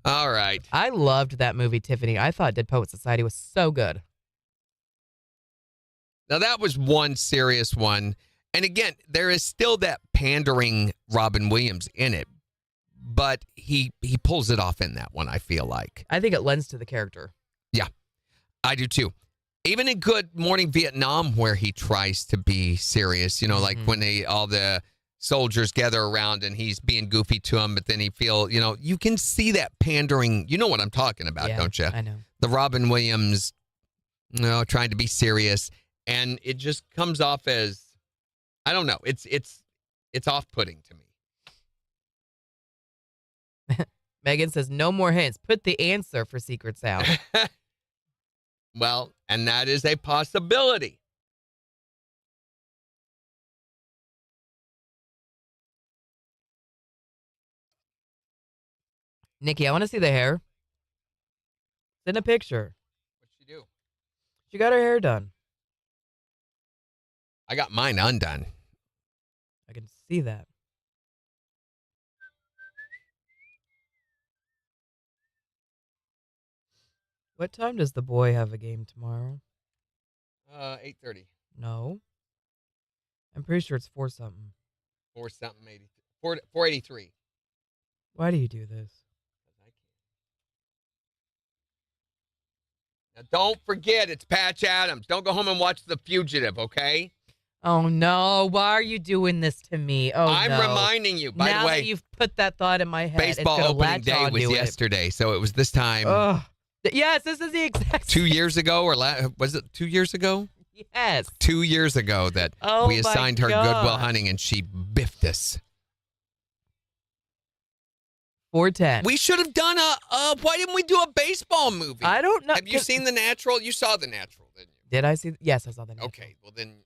All right. I loved that movie, Tiffany. I thought Dead Poet Society was so good. Now, that was one serious one. And again, there is still that pandering Robin Williams in it, but he pulls it off in that one, I feel like. I think it lends to the character. Yeah, I do too. Even in Good Morning Vietnam, where he tries to be serious, like when all the soldiers gather around and he's being goofy to them, but then you can see that pandering. You know what I'm talking about, Yeah, don't you? I know. The Robin Williams, trying to be serious. And it just comes off as, I don't know, it's off-putting to me. Megan says, no more hints. Put the answer for Secret Sound. Well, and that is a possibility. Nikki, I want to see the hair. Send a picture. What'd she do? She got her hair done. I got mine undone. I can see that. What time does the boy have a game tomorrow? 8:30. No. I'm pretty sure it's 4 something. 483. Why do you do this? Now, don't forget, it's Patch Adams. Don't go home and watch The Fugitive, okay? Oh, no. Why are you doing this to me? Oh, I'm no. reminding you. By now the way, that you've put that thought in my head, baseball it's gonna opening latch day was onto it. yesterday, so it was this time. Ugh. Yes, this is the exact 2 years ago, or was it 2 years ago? Yes. 2 years ago that Oh, we assigned her my Goodwill gosh. Hunting, and she biffed us. 410. We should have done why didn't we do a baseball movie? I don't know. Have you seen The Natural? You saw The Natural, didn't you? Did I see? Yes, I saw The Natural. Okay, well then you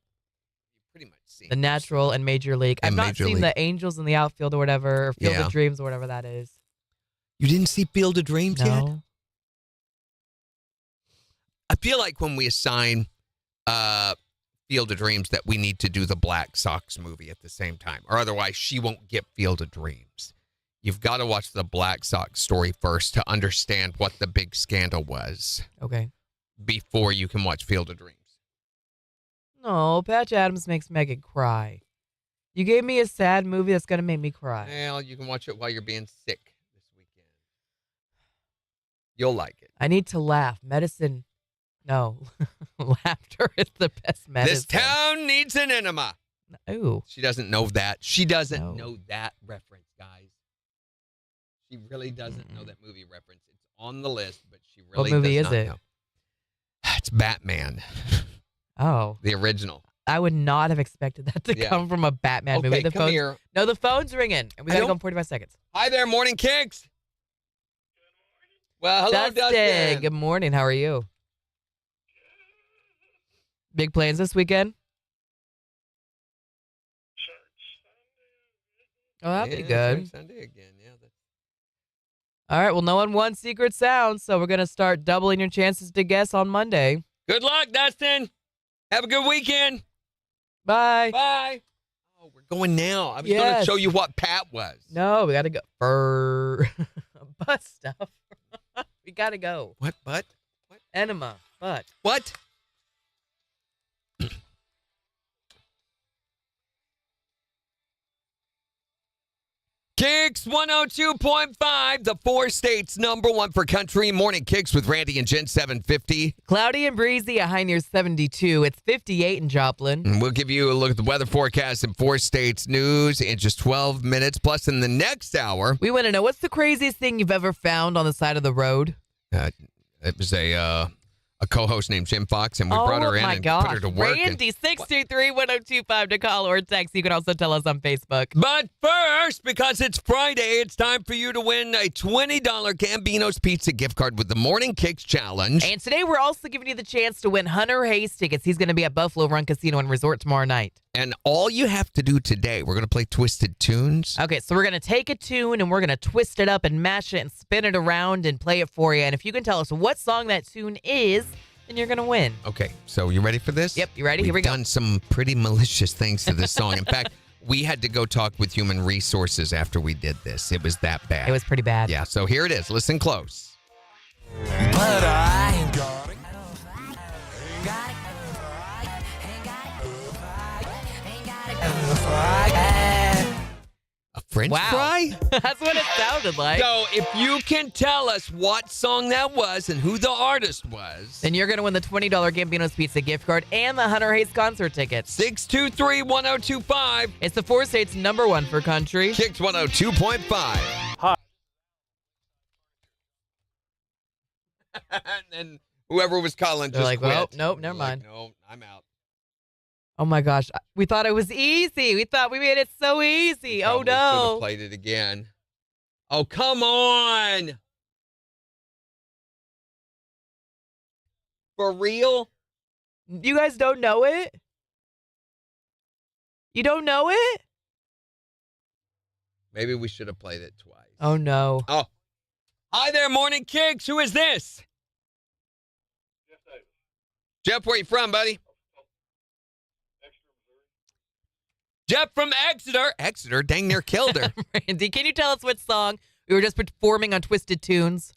pretty much seen The Natural and Major League. I've And not Major seen League. The Angels in the Outfield or whatever, or Field Yeah. of Dreams or whatever that is. You didn't see Field of Dreams yet? No. I feel like when we assign Field of Dreams that we need to do the Black Sox movie at the same time, or otherwise she won't get Field of Dreams. You've got to watch the Black Sox story first to understand what the big scandal was Okay. before you can watch Field of Dreams. No, Patch Adams makes Megan cry. You gave me a sad movie that's going to make me cry. Well, you can watch it while you're being sick this weekend. You'll like it. I need to laugh. Medicine. No. Laughter is the best medicine. This town needs an enema. Ooh. She doesn't know that. She doesn't No. know that reference, guys. She really doesn't know that movie reference. It's on the list, but she really What movie does is not it? know. It's Batman, Oh. the original. I would not have expected that to Yeah. come from a Batman Okay, movie. The come phone- here. No, the phone's ringing. And we I got to go don't- in 45 seconds. Hi there, Morning Kicks. Well, hello, Dustin. Dustin. Good morning. How are you? Big plans this weekend? Oh, that'll be Yeah, good. Sunday again. Yeah. All right. Well, no one won Secret Sound, so we're going to start doubling your chances to guess on Monday. Good luck, Dustin. Have a good weekend. Bye. Bye. Oh, we're going now. I was going to Yes. show you what Pat was. No, we got to go. Fur. Butt stuff. We got to go. What? But? Enema. Butt. What? Kicks 102.5, the 4 states #1 for country. Morning Kicks with Randy and Jen 750. Cloudy and breezy, a high near 72. It's 58 in Joplin. And we'll give you a look at the weather forecast in 4 states news in just 12 minutes. Plus, in the next hour, We want to know, what's the craziest thing you've ever found on the side of the road? it was a co-host named Jim Fox, and we brought her in and put her to work. and- Randy, 623-1025 to call or text. You can also tell us on Facebook. But first, because it's Friday, it's time for you to win a $20 Gambino's Pizza gift card with the Morning Kicks Challenge. And today we're also giving you the chance to win Hunter Hayes tickets. He's going to be at Buffalo Run Casino and Resort tomorrow night. And all you have to do today, we're going to play Twisted Tunes. Okay, so we're going to take a tune and we're going to twist it up and mash it and spin it around and play it for you. And if you can tell us what song that tune is, then you're going to win. Okay, so you ready for this? Yep, you ready? Here we We've go. done some pretty malicious things to this song. In fact, we had to go talk with Human Resources after we did this. It was that bad. It was pretty bad. Yeah, so here it is. Listen close. But I ain't got it. A French Wow. fry? That's what it sounded like. So if you can tell us what song that was and who the artist was, Then you're going to win the $20 Gambino's Pizza gift card and the Hunter Hayes concert tickets. 623-1025, It's the 4 states #1 for country. Kicks 102.5. Hi. And then whoever was calling They're just like, quit. well, nope, They're never like, mind. no, I'm out. Oh my gosh. We thought it was easy. We thought we made it so easy. We Oh probably should have no. played it again. Oh, come on. For real? You guys don't know it? You don't know it? Maybe we should have played it twice. Oh no. Oh. Hi there, Morning Kicks. Who is this? Jeff, where you from, buddy? Jeff from Exeter. Exeter, dang near killed her. Randy, can you tell us what song we were just performing on Twisted Tunes?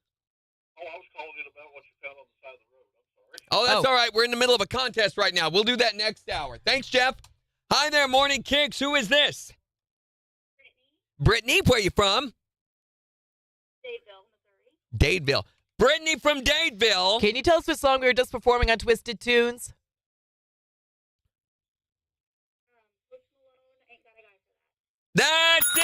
Oh, I was calling in about what you found on the side of the road. I'm sorry. Oh, that's Oh. all right. We're in the middle of a contest right now. We'll do that next hour. Thanks, Jeff. Hi there, Morning Kicks. Who is this? Brittany, where you from? Dadeville, Missouri. Dadeville. Brittany from Dadeville. Can you tell us what song we were just performing on Twisted Tunes? Post Malone, Ain't Got a Guy for That. That's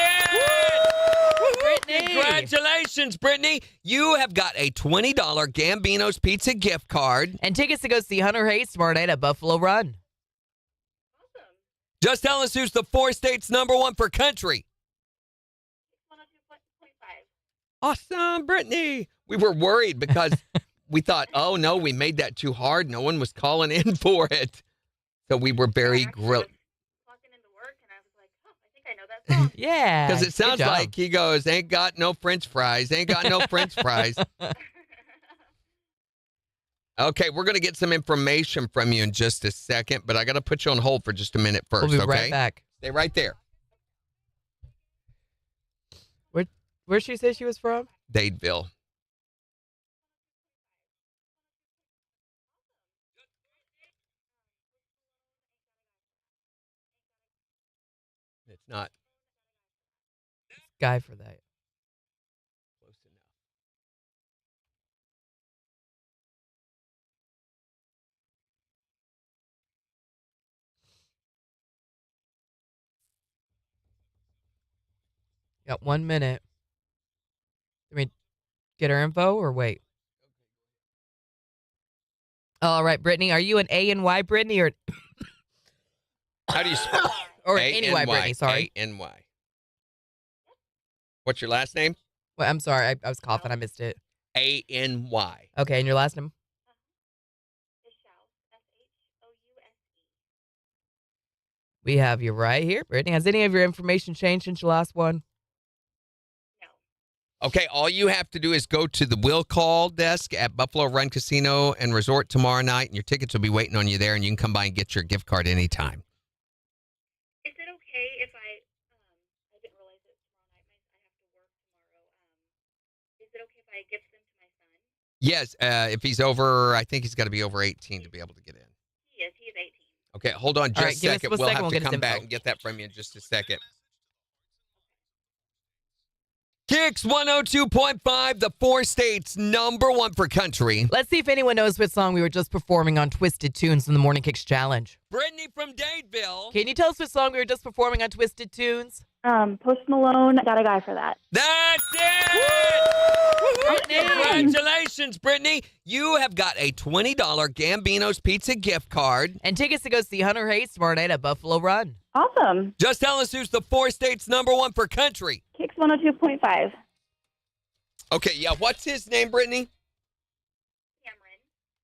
it! Brittany. Congratulations, Brittany. You have got a $20 Gambino's Pizza gift card. And tickets to go see Hunter Hayes tomorrow night at Buffalo Run. Awesome. Just tell us who's the 4 states #1 for country. 102.5. Awesome, Brittany. We were worried because we thought, oh, no, we made that too hard. No one was calling in for it. So we were very grilled. Walking into work, and I was like, oh, I think I know that song. Yeah. Because it good sounds job. like he goes, ain't got no French fries. Ain't got no French fries. Okay, we're going to get some information from you in just a second, but I got to put you on hold for just a minute first, We'll be okay? right back. Stay right there. Where'd she say she was from? Dadeville. It's not Guy for that. close enough. Got 1 minute. I mean, get her info or wait? All right, Brittany. Are you an A and Y Brittany or How do you spell or an any Y Brittany? Sorry. A-N-Y. What's your last name? Well, I'm sorry. I was coughing. I missed it. A-N-Y. Okay, and your last name? S-H-O-U-S-E. We have you right here, Brittany. Has any of your information changed since your last one? No. Okay, all you have to do is go to the will call desk at Buffalo Run Casino and Resort tomorrow night, and your tickets will be waiting on you there, and you can come by and get your gift card anytime. Is it okay if I didn't realize it tomorrow night. I have to work tomorrow. Is it okay if I gift them to my son? Yes, if he's over, I think he's got to be over 18 to be able to get in. He is. He is 18. Okay, hold on just All right, a give us second. a We'll second, have we'll to get his come back info. and get that from you in just a second. KIX 102.5, the 4 states #1 for country. Let's see if anyone knows what song we were just performing on Twisted Tunes in the Morning Kicks Challenge. Brittany from Dadeville. Can you tell us what song we were just performing on Twisted Tunes? Post Malone, got a guy for that. That's it! Congratulations, Brittany. You have got a $20 Gambino's Pizza gift card. And tickets to go see Hunter Hayes tomorrow night at Buffalo Run. Awesome. Just tell us who's the 4 states #1 for country. KIX 102.5. Okay, yeah, what's his name, Brittany? Cameron.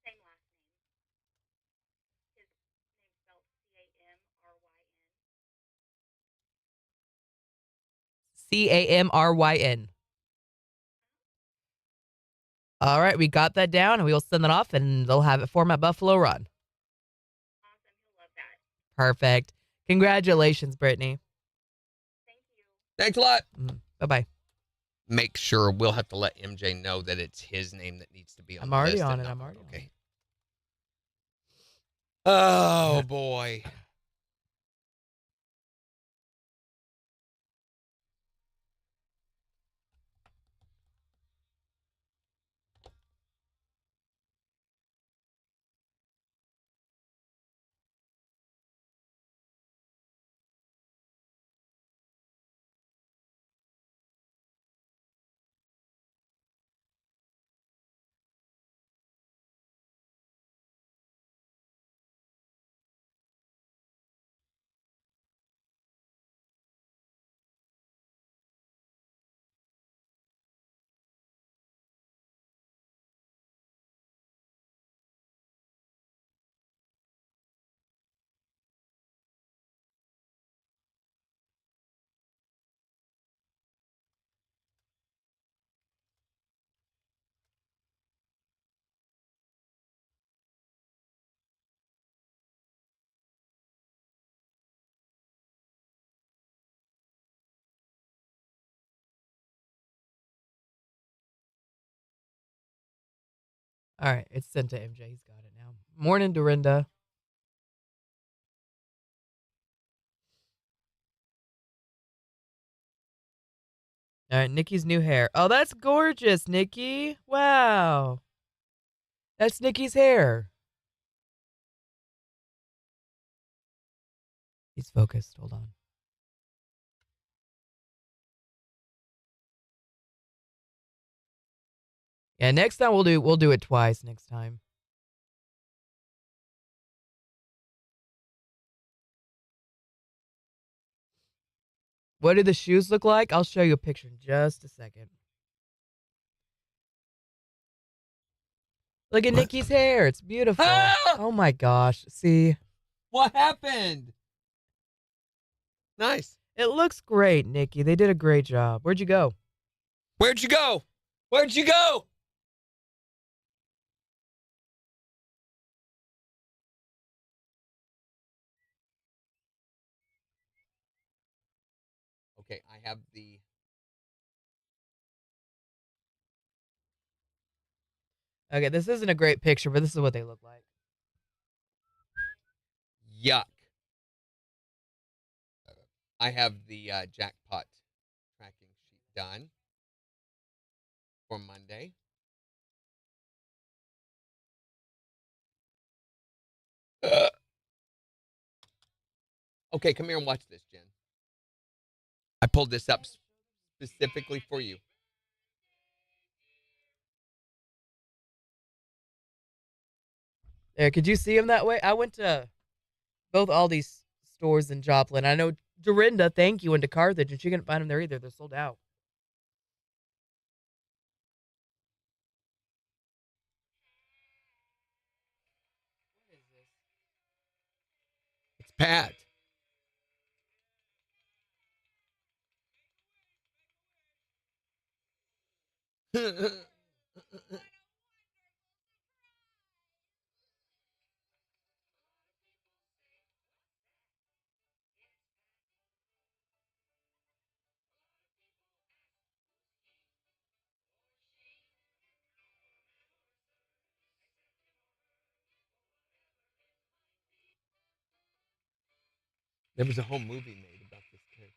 Same last name. His name's spelled C-A-M-R-Y-N. CAMRYN. All right, we got that down, and we will send that off, and they'll have it for him at Buffalo Run. Awesome. He'll love that. Perfect. Congratulations, Brittany. Thank you. Thanks a lot. Bye-bye. Make sure we'll have to let MJ know that it's his name that needs to be on I'm the already list on and it. not- I'm already on okay. Oh, boy. All right, it's sent to MJ. He's got it now. Morning, Dorinda. All right, Nikki's new hair. Oh, that's gorgeous, Nikki. Wow. That's Nikki's hair. He's focused. Hold on. Yeah, next time we'll do it twice next time. What do the shoes look like? I'll show you a picture in just a second. Look at What? Nikki's hair. It's beautiful. Ah! Oh my gosh. See, What happened? Nice. it looks great, Nikki. They did a great job. Where'd you go? Where'd you go? Where'd you go? Okay, I have the Okay, this isn't a great picture, but this is what they look like. yuck. I have the jackpot tracking sheet done for Monday. Okay, come here and watch this, Jen. I pulled this up specifically for you. There, could you see him that way? I went to both Aldi's stores in Joplin. I know Dorinda, thank you, went to Carthage, and she couldn't find them there either. They're sold out. What is It's Pat. There was a whole movie made about this kid.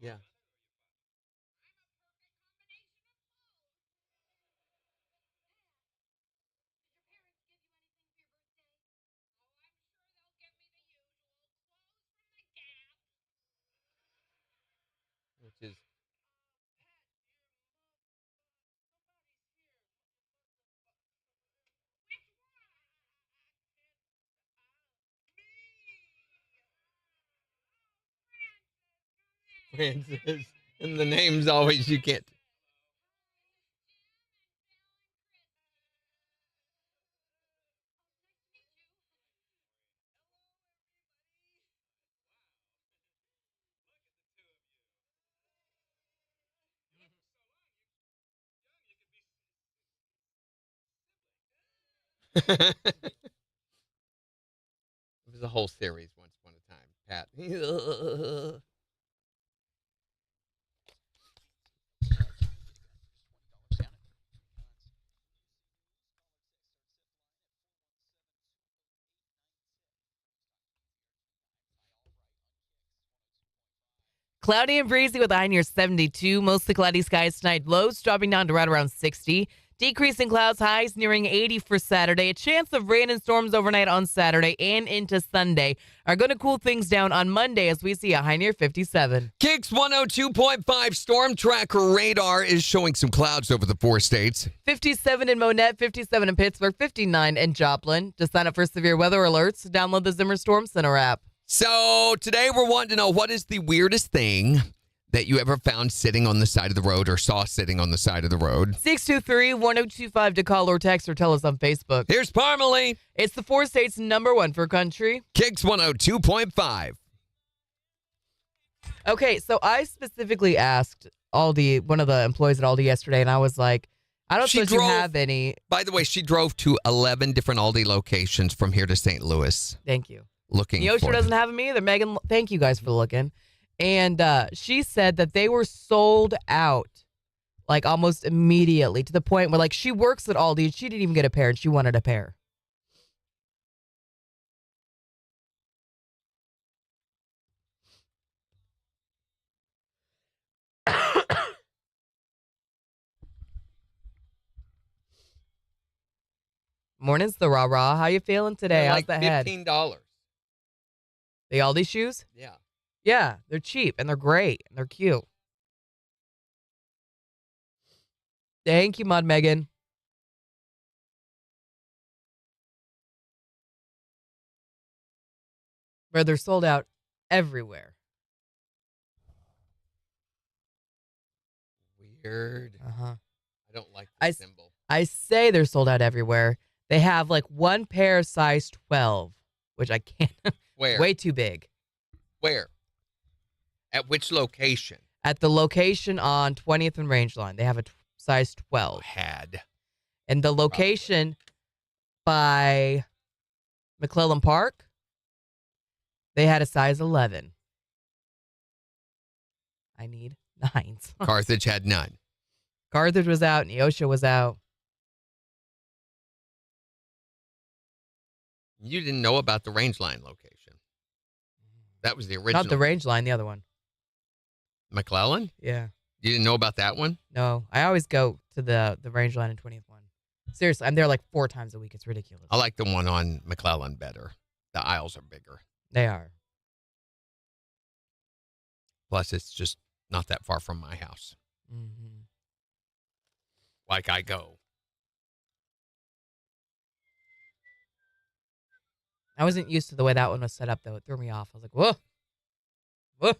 Yeah. Which is Francis, and the names always you can't. It was a whole series once upon a time, Pat. Cloudy and breezy with a high near 72. Mostly cloudy skies tonight. Lows dropping down to right around 60. Decreasing clouds, highs nearing 80 for Saturday. A chance of rain and storms overnight on Saturday and into Sunday are going to cool things down on Monday as we see a high near 57. KIX 102.5 storm tracker radar is showing some clouds over the 4 states. 57 in Monette, 57 in Pittsburgh, 59 in Joplin. To sign up for severe weather alerts, download the Zimmer Storm Center app. So today we're wanting to know, what is the weirdest thing that you ever found sitting on the side of the road or saw sitting on the side of the road? 623-1025 to call or text or tell us on Facebook. Here's Parmalee. It's the 4 states' #1 for country. KIX 102.5. Okay, so I specifically asked Aldi, one of the employees at Aldi yesterday, and I was like, I don't suppose you have any. By the way, she drove to 11 different Aldi locations from here to St. Louis. Thank you. Looking Neosha for doesn't have them either. Megan, thank you guys for looking. And she said that they were sold out like almost immediately, to the point where like she works at Aldi and she didn't even get a pair and she wanted a pair. Morning's the rah-rah. How you feeling today? They're How's like the head? $15. The Aldi shoes? Yeah. Yeah, they're cheap and they're great and they're cute. Thank you, Mud Megan. Where they're sold out everywhere. Weird. Uh-huh. I don't like the symbol. I say they're sold out everywhere. They have like one pair size 12, which I can't. Where? Way too big. Where? At which location? At the location on 20th and Rangeline. They have a size 12. Had. And the location by McClellan Park, they had a size 11. I need 9s. Carthage had none. Carthage was out. Neosha was out. You didn't know about the Rangeline location. That was the original. Not the Rangeline, the other one. McClellan? Yeah. You didn't know about that one? No, I always go to the Rangeline and 20th one. Seriously, I'm there like 4 times a week. It's ridiculous. I like the one on McClellan better. The aisles are bigger. They are. Plus, it's just not that far from my house. Mm-hmm. Like I go. I wasn't used to the way that one was set up, though. It threw me off. I was like, whoa. Whoa.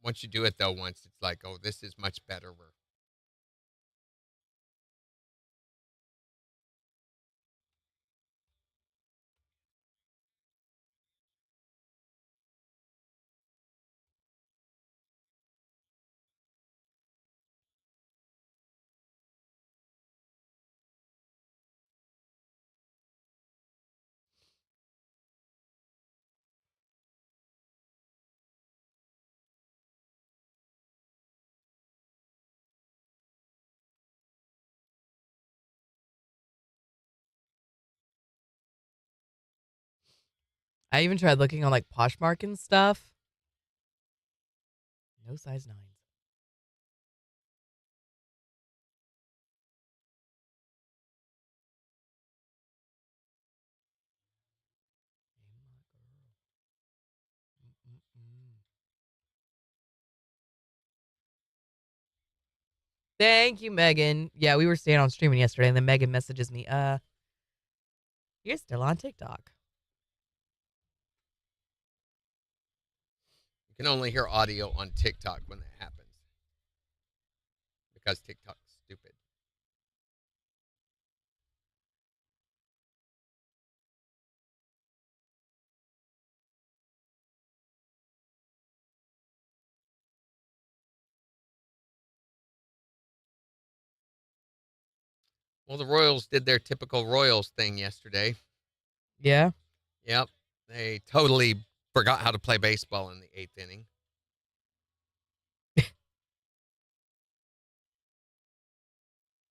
Once you do it, though, it's like, oh, this is much better. I even tried looking on like Poshmark and stuff. No size 9s. Thank you, Megan. Yeah, we were staying on streaming yesterday, and then Megan messages me, you're still on TikTok. You can only hear audio on TikTok when that happens. Because TikTok's stupid. Well, the Royals did their typical Royals thing yesterday. Yeah? Yep. They totally forgot how to play baseball in the 8th inning.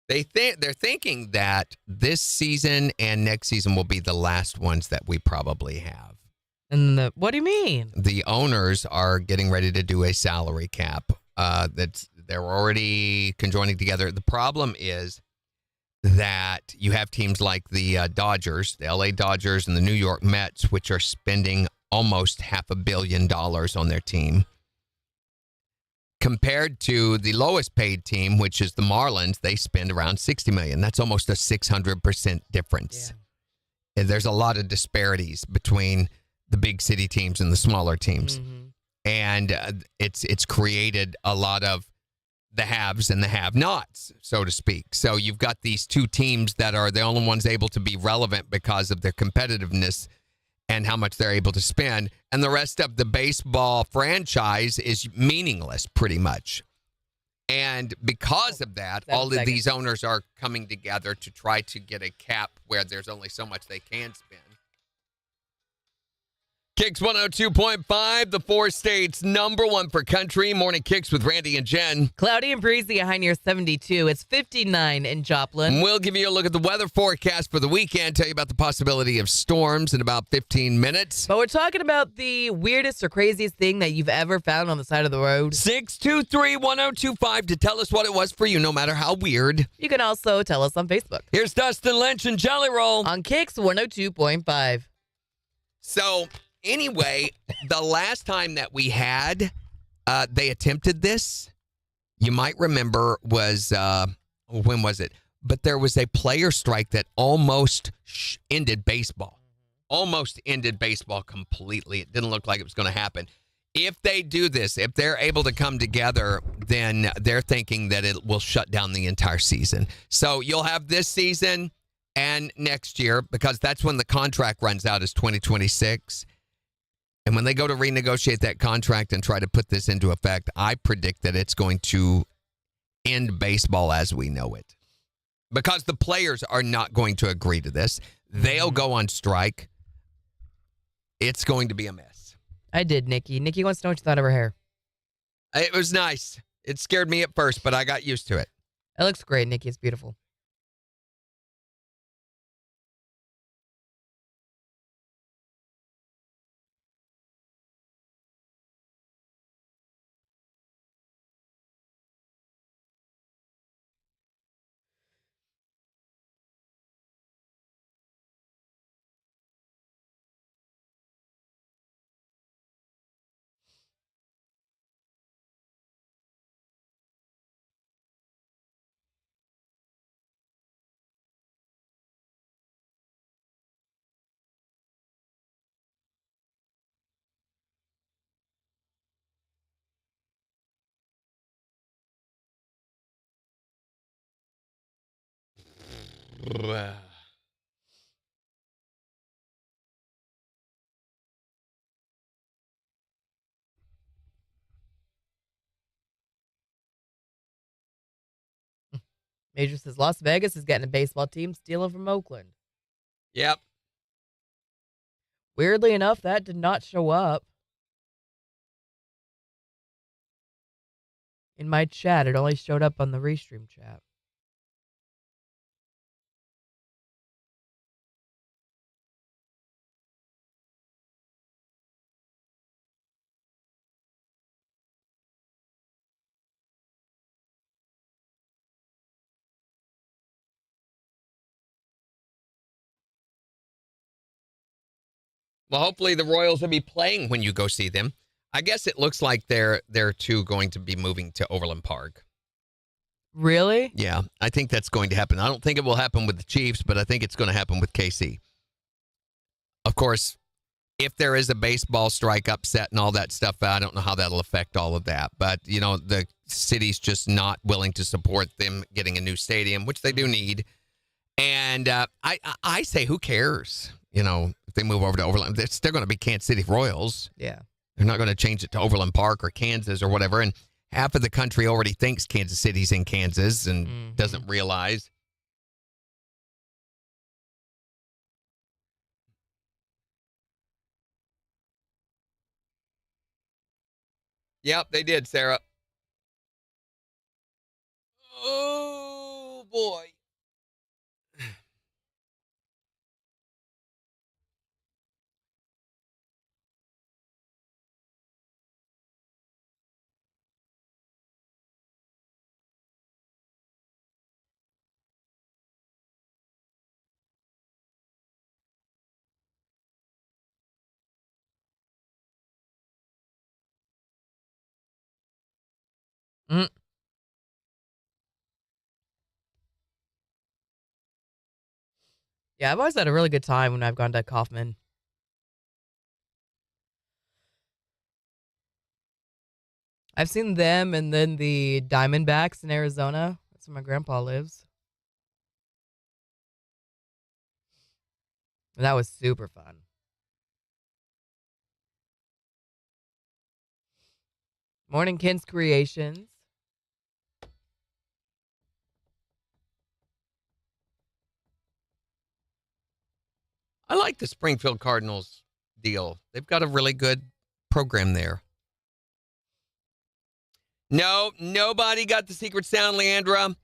They're thinking that this season and next season will be the last ones that we probably have. And what do you mean? The owners are getting ready to do a salary cap. They're already conjoining together. The problem is that you have teams like the Dodgers, the LA Dodgers, and the New York Mets, which are spending almost $500 million on their team, compared to the lowest paid team, which is the Marlins. They spend around $60 million. That's almost a 600% difference. Yeah. And there's a lot of disparities between the big city teams and the smaller teams. Mm-hmm. And it's created a lot of the haves and the have-nots, so to speak. So you've got these two teams that are the only ones able to be relevant because of their competitiveness and how much they're able to spend. And the rest of the baseball franchise is meaningless, pretty much. And because of that, all of these owners are coming together to try to get a cap where there's only so much they can spend. KIX 102.5, the four states number one for country. Morning KIX with Randy and Jen. Cloudy and breezy, a high near 72. It's 59 in Joplin. We'll give you a look at the weather forecast for the weekend, tell you about the possibility of storms in about 15 minutes. But we're talking about the weirdest or craziest thing that you've ever found on the side of the road. 623-1025 to tell us what it was for you, no matter how weird. You can also tell us on Facebook. Here's Dustin Lynch and Jelly Roll. On KIX 102.5. So, anyway, the last time that we had, they attempted this, you might remember was, when was it? But there was a player strike that almost ended baseball. Almost ended baseball completely. It didn't look like it was going to happen. If they do this, if they're able to come together, then they're thinking that it will shut down the entire season. So you'll have this season and next year, because that's when the contract runs out, is 2026. And when they go to renegotiate that contract and try to put this into effect, I predict that it's going to end baseball as we know it. Because the players are not going to agree to this. They'll go on strike. It's going to be a mess. I did, Nikki. Nikki wants to know what you thought of her hair. It was nice. It scared me at first, but I got used to it. It looks great, Nikki. It's beautiful. Major says Las Vegas is getting a baseball team stealing from Oakland. Yep. Weirdly enough, that did not show up in my chat. It only showed up on the Restream chat. Well, hopefully the Royals will be playing when you go see them. I guess it looks like they're too going to be moving to Overland Park. Really? Yeah, I think that's going to happen. I don't think it will happen with the Chiefs, but I think it's going to happen with KC. Of course, if there is a baseball strike upset and all that stuff, I don't know how that'll affect all of that. But, you know, the city's just not willing to support them getting a new stadium, which they do need. And I say, who cares? You know, if they move over to Overland, they're still going to be Kansas City Royals. Yeah. They're not going to change it to Overland Park or Kansas or whatever. And half of the country already thinks Kansas City's in Kansas and doesn't realize. Yep, they did, Sarah. Oh, boy. Yeah, I've always had a really good time when I've gone to Kaufman. I've seen them and then the Diamondbacks in Arizona. That's where my grandpa lives. That was super fun. Morning Ken's Creations. I like the Springfield Cardinals deal. They've got a really good program there. No, nobody got the secret sound, Leandra.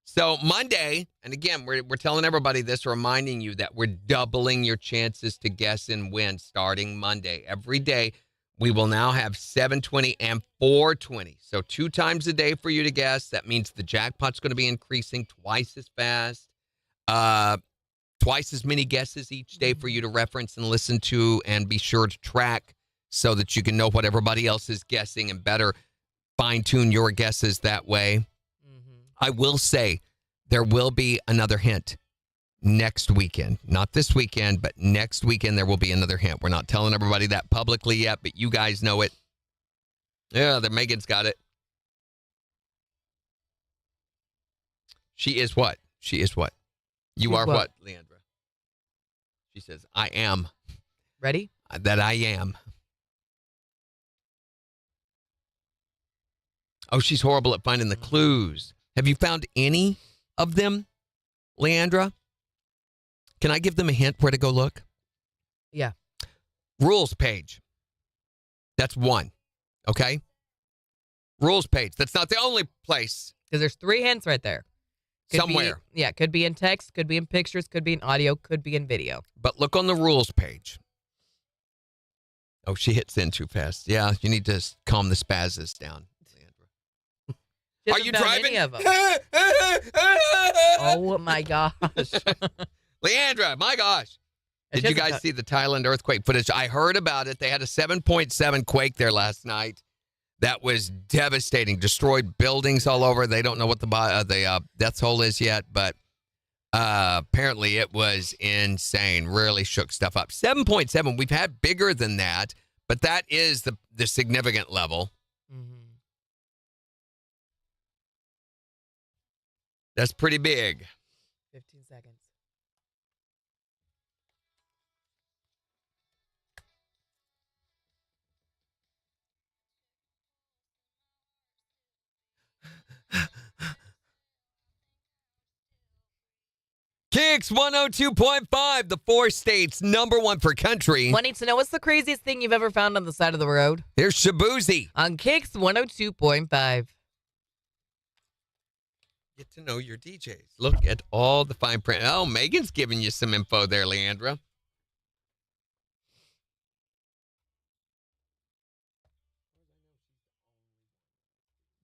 So Monday, and again, we're telling everybody this, reminding you that we're doubling your chances to guess and win starting Monday. Every day, we will now have 720 and 420. So 2 times a day for you to guess. That means the jackpot's going to be increasing twice as fast. Twice as many guesses each day for you to reference and listen to and be sure to track so that you can know what everybody else is guessing and better fine-tune your guesses that way. I will say there will be another hint next weekend. Not this weekend, but next weekend there will be another hint. We're not telling everybody that publicly yet, but you guys know it. Yeah, the Megan's got it. She is what? She is what? You She's are what, Leandra? She says, I am. Ready? That I am. Oh, she's horrible at finding the clues. Have you found any of them, Leandra? Can I give them a hint where to go look? Yeah. Rules page. That's one. Okay? Rules page. That's not the only place. Because there's 3 hints right there. Could Somewhere. Could be in text, could be in pictures, could be in audio, could be in video. But look on the rules page. Oh, she hit send too fast. Yeah, you need to calm the spazzes down, Leandra. She Are hasn't you found driving? any of them. Oh my gosh. Leandra, my gosh. And Did she you hasn't guys see the Thailand earthquake footage? I heard about it. They had a 7.7 quake there last night. That was devastating. Destroyed buildings all over. They don't know what the death toll is yet, but apparently it was insane. Really shook stuff up. 7.7. We've had bigger than that, but that is the significant level. Mm-hmm. That's pretty big. 15 seconds. KIX 102.5, the 4 states, number 1 for country. Wanting to know what's the craziest thing you've ever found on the side of the road? Here's Shabuzi. On KIX 102.5. Get to know your DJs. Look at all the fine print. Oh, Megan's giving you some info there, Leandra.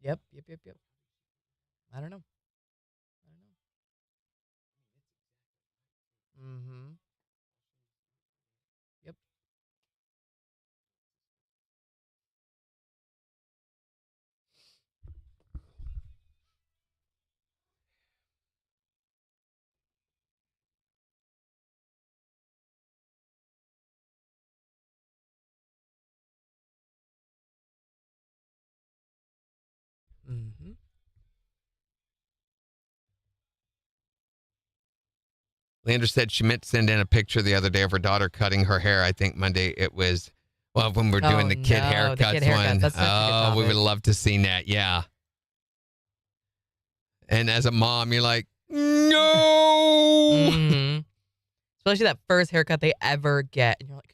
Yep. I don't know. Mm-hmm. Yep. Mm-hmm. Leandra said she meant to send in a picture the other day of her daughter cutting her hair. I think Monday it was, well, when we're doing the kid haircuts the kid haircuts. one. That's such a good Oh, we topic. would love to see that. Yeah. And as a mom, you're like, no. Mm-hmm. Especially that first haircut they ever get. And you're like,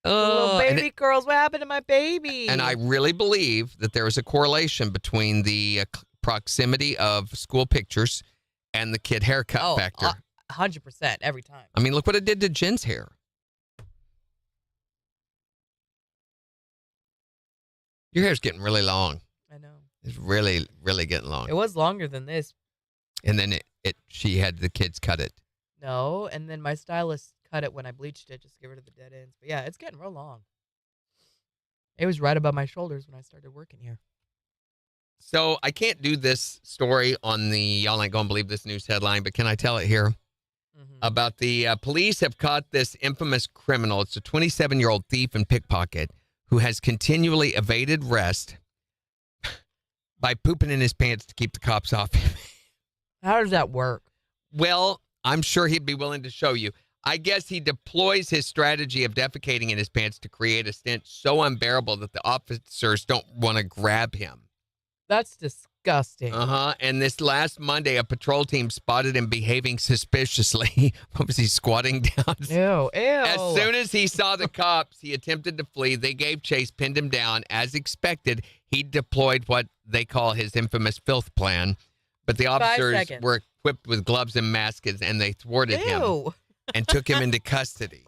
little and baby curls, what happened to my baby? And I really believe that there is a correlation between the proximity of school pictures and the kid haircut factor. 100% every time. I mean, look what it did to Jen's hair. Your hair's getting really long. I know. It's really, really getting long. It was longer than this. And then she had the kids cut it. No, and then my stylist cut it when I bleached it just to get rid of the dead ends. But yeah, it's getting real long. It was right above my shoulders when I started working here. So I can't do this story on the y'all ain't gonna believe this news headline, but can I tell it here? about the police have caught this infamous criminal. It's a 27-year-old thief and pickpocket who has continually evaded arrest by pooping in his pants to keep the cops off him. How does that work? Well, I'm sure he'd be willing to show you. I guess he deploys his strategy of defecating in his pants to create a stench so unbearable that the officers don't want to grab him. That's disgusting. And this last Monday, a patrol team spotted him behaving suspiciously. What was he, squatting down? Ew. As soon as he saw the cops, he attempted to flee. They gave chase, pinned him down. As expected, he deployed what they call his infamous filth plan. But the officers were equipped with gloves and masks, and they thwarted him and took him into custody.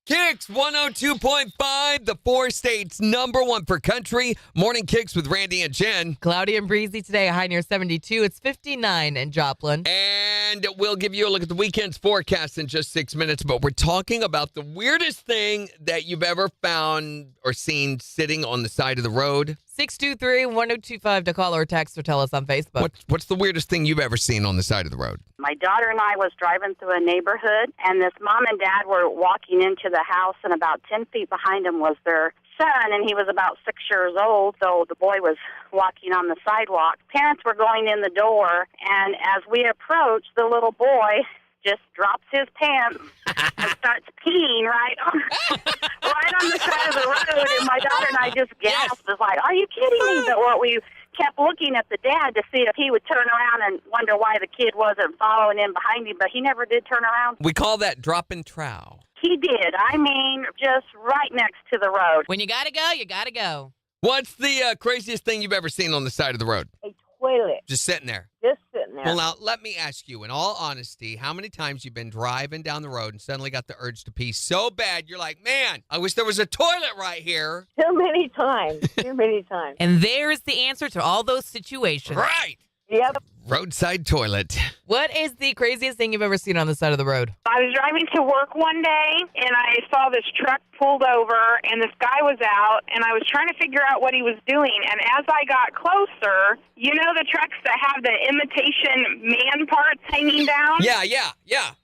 KIX 102.5, the 4 states #1 for country. Morning KIX with Randy and Jen. Cloudy and breezy today, a high near 72. It's 59 in Joplin. And we'll give you a look at the weekend's forecast in just 6 minutes, but we're talking about the weirdest thing that you've ever found or seen sitting on the side of the road. 623-1025 to call or text or tell us on Facebook. What's the weirdest thing you've ever seen on the side of the road? My daughter and I was driving through a neighborhood, and this mom and dad were walking into the house, and about 10 feet behind them was their son, and he was about 6 years old, so the boy was walking on the sidewalk. Parents were going in the door, and as we approached, the little boy just drops his pants and starts peeing right on the side of the road, and my daughter and I just gasped. It's like, are you kidding me? But what we kept looking at the dad to see if he would turn around and wonder why the kid wasn't following in behind him, but he never did turn around. We call that dropping trow. He did. I mean, just right next to the road. When you gotta go, you gotta go. What's the craziest thing you've ever seen on the side of the road? A toilet. Just sitting there. Just sitting there. Well, now, let me ask you, in all honesty, how many times you've been driving down the road and suddenly got the urge to pee so bad, you're like, man, I wish there was a toilet right here. Too many times. Too many times. And there's the answer to all those situations. Right. Yep. Roadside toilet. What is the craziest thing you've ever seen on the side of the road? I was driving to work one day, and I saw this truck pulled over, and this guy was out, and I was trying to figure out what he was doing. And as I got closer, you know the trucks that have the imitation man parts hanging down? Yeah.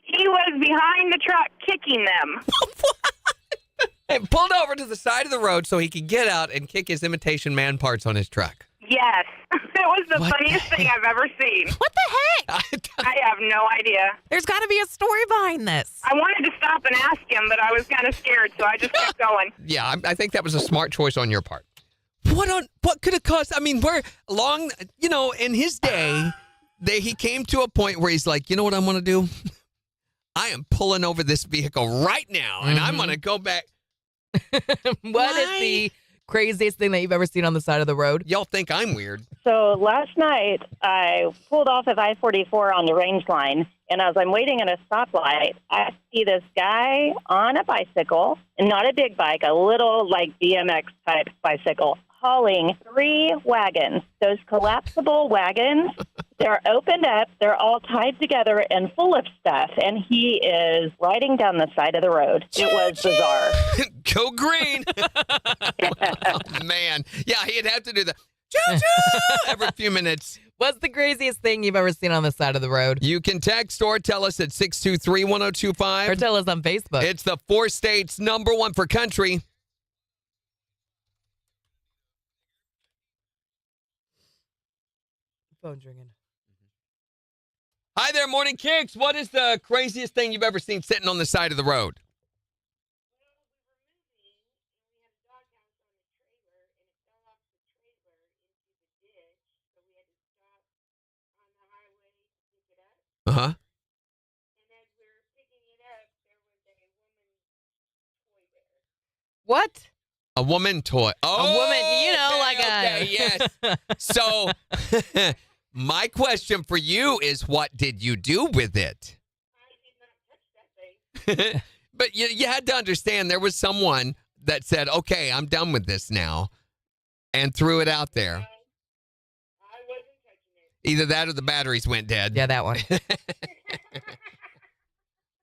He was behind the truck kicking them. And pulled over to the side of the road so he could get out and kick his imitation man parts on his truck. Yes. It was the funniest thing I've ever seen. What the heck? I have no idea. There's got to be a story behind this. I wanted to stop and ask him, but I was kind of scared, so I just kept going. Yeah, I think that was a smart choice on your part. What could have caused? I mean, we're long, in his day, he came to a point where he's like, you know what I'm going to do? I am pulling over this vehicle right now, and I'm going to go back. What is the craziest thing that you've ever seen on the side of the road? Y'all think I'm weird. So last night, I pulled off of I-44 on the range line, and as I'm waiting at a stoplight, I see this guy on a bicycle, and not a big bike, a little, BMX type bicycle, hauling 3 wagons. Those collapsible wagons, they're opened up, they're all tied together and full of stuff, and he is riding down the side of the road. It was bizarre. Go green. Oh, man. Yeah, he'd have to do the every few minutes. What's the craziest thing you've ever seen on the side of the road? You can text or tell us at 623-1025. Or tell us on Facebook. It's the 4 states #1 for country. Phone's ringing. Hi there, Morning KIX. What is the craziest thing you've ever seen sitting on the side of the road? Uh-huh. And as we were picking it up, there was a woman's toy there. What? A woman toy. Oh, a woman, yes. So, my question for you is, what did you do with it? I did not touch that thing. But you had to understand there was someone that said, okay, I'm done with this now, and threw it out there. I wasn't touching it. Either that or the batteries went dead. Yeah, that one.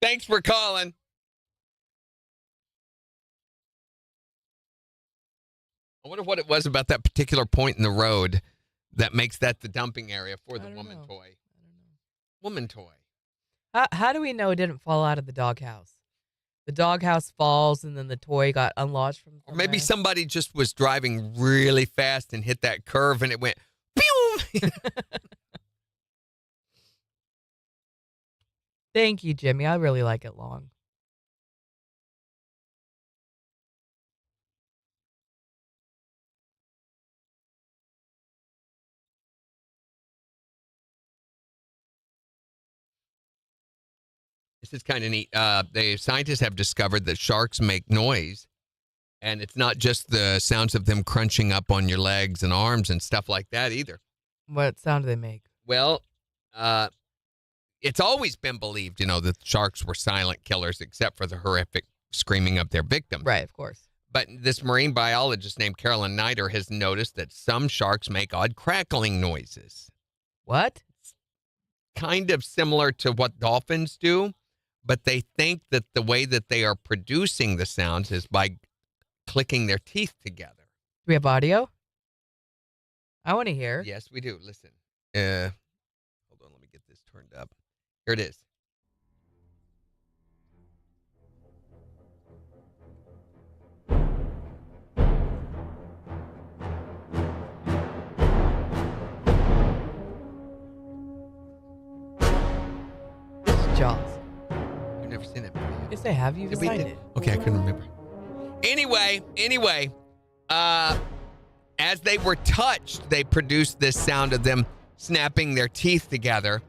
Thanks for calling. I wonder what it was about that particular point in the road that makes that the dumping area for the woman toy. I don't know. Woman toy. How do we know it didn't fall out of the doghouse? The doghouse falls, and then the toy got unlodged from. Or maybe somewhere? somebody just was driving really fast and hit that curve, and it went, pew! Thank you, Jimmy. I really like it long. This is kind of neat. The scientists have discovered that sharks make noise, and it's not just the sounds of them crunching up on your legs and arms and stuff like that either. What sound do they make? Well, it's always been believed, that sharks were silent killers, except for the horrific screaming of their victims. Right, of course. But this marine biologist named Carolyn Nider has noticed that some sharks make odd crackling noises. What? Kind of similar to what dolphins do, but they think that the way that they are producing the sounds is by clicking their teeth together. Do we have audio? I want to hear. Yes, we do. Listen. Hold on, let me get this turned up. Here it is. It's Jaws. You've never seen it before. Yes, I have. You've Did we signed did- it. Okay, I couldn't remember. Anyway, as they were touched, they produced this sound of them snapping their teeth together.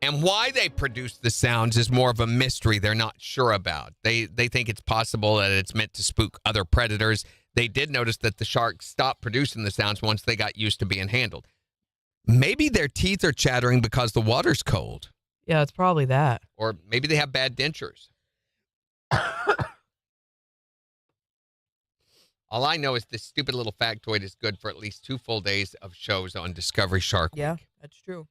And why they produce the sounds is more of a mystery they're not sure about. They think it's possible that it's meant to spook other predators. They did notice that the sharks stopped producing the sounds once they got used to being handled. Maybe their teeth are chattering because the water's cold. Yeah, it's probably that. Or maybe they have bad dentures. All I know is this stupid little factoid is good for at least 2 full days of shows on Discovery Shark Week. Yeah, that's true.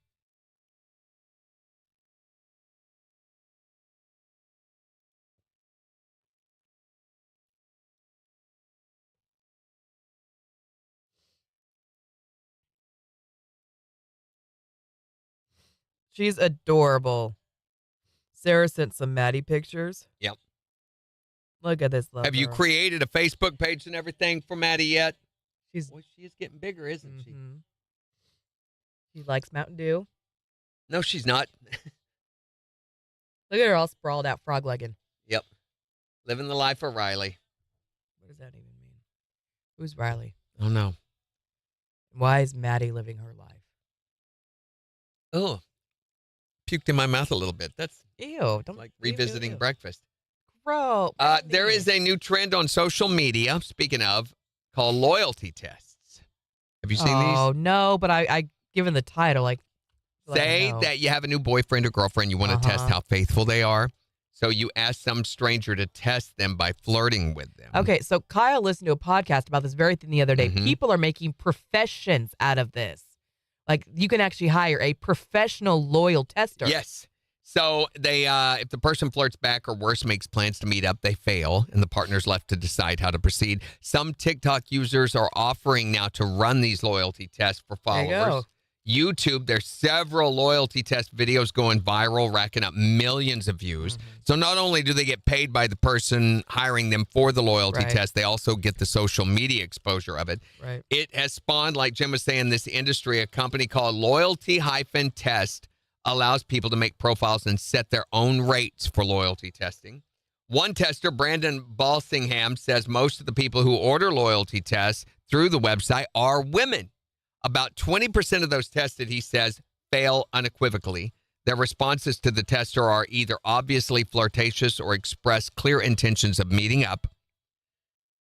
She's adorable. Sarah sent some Maddie pictures. Yep. Look at this love. Have you girl. created a Facebook page and everything for Maddie yet? She's Boy, she is getting bigger, isn't she? She likes Mountain Dew. No, she's not. Look at her all sprawled out, frog legging. Yep. Living the life of Riley. What does that even mean? Who's Riley? Oh, no. Why is Maddie living her life? Oh. Puked in my mouth a little bit. That's Ew. Don't like ew, revisiting ew, ew. breakfast. Gross. There is a new trend on social media, speaking of, called loyalty tests. Have you seen these? Oh, no, but I given the title, like, Say that you have a new boyfriend or girlfriend. You want to test how faithful they are. So you ask some stranger to test them by flirting with them. Okay, so Kyle listened to a podcast about this very thing the other day. Mhm. People are making professions out of this. Like, you can actually hire a professional loyal tester. Yes. So they, if the person flirts back or worse, makes plans to meet up, they fail, and the partner's left to decide how to proceed. Some TikTok users are offering now to run these loyalty tests for There you followers. go. YouTube, there's several loyalty test videos going viral, racking up millions of views. So not only do they get paid by the person hiring them for the loyalty Right. test, they also get the social media exposure of it. Right. It has spawned, like Jim was saying, this industry. A company called Loyalty-Test allows people to make profiles and set their own rates for loyalty testing. One tester, Brandon Balsingham, says most of the people who order loyalty tests through the website are women. About 20% of those tested, he says, fail unequivocally. Their responses to the tester are either obviously flirtatious or express clear intentions of meeting up.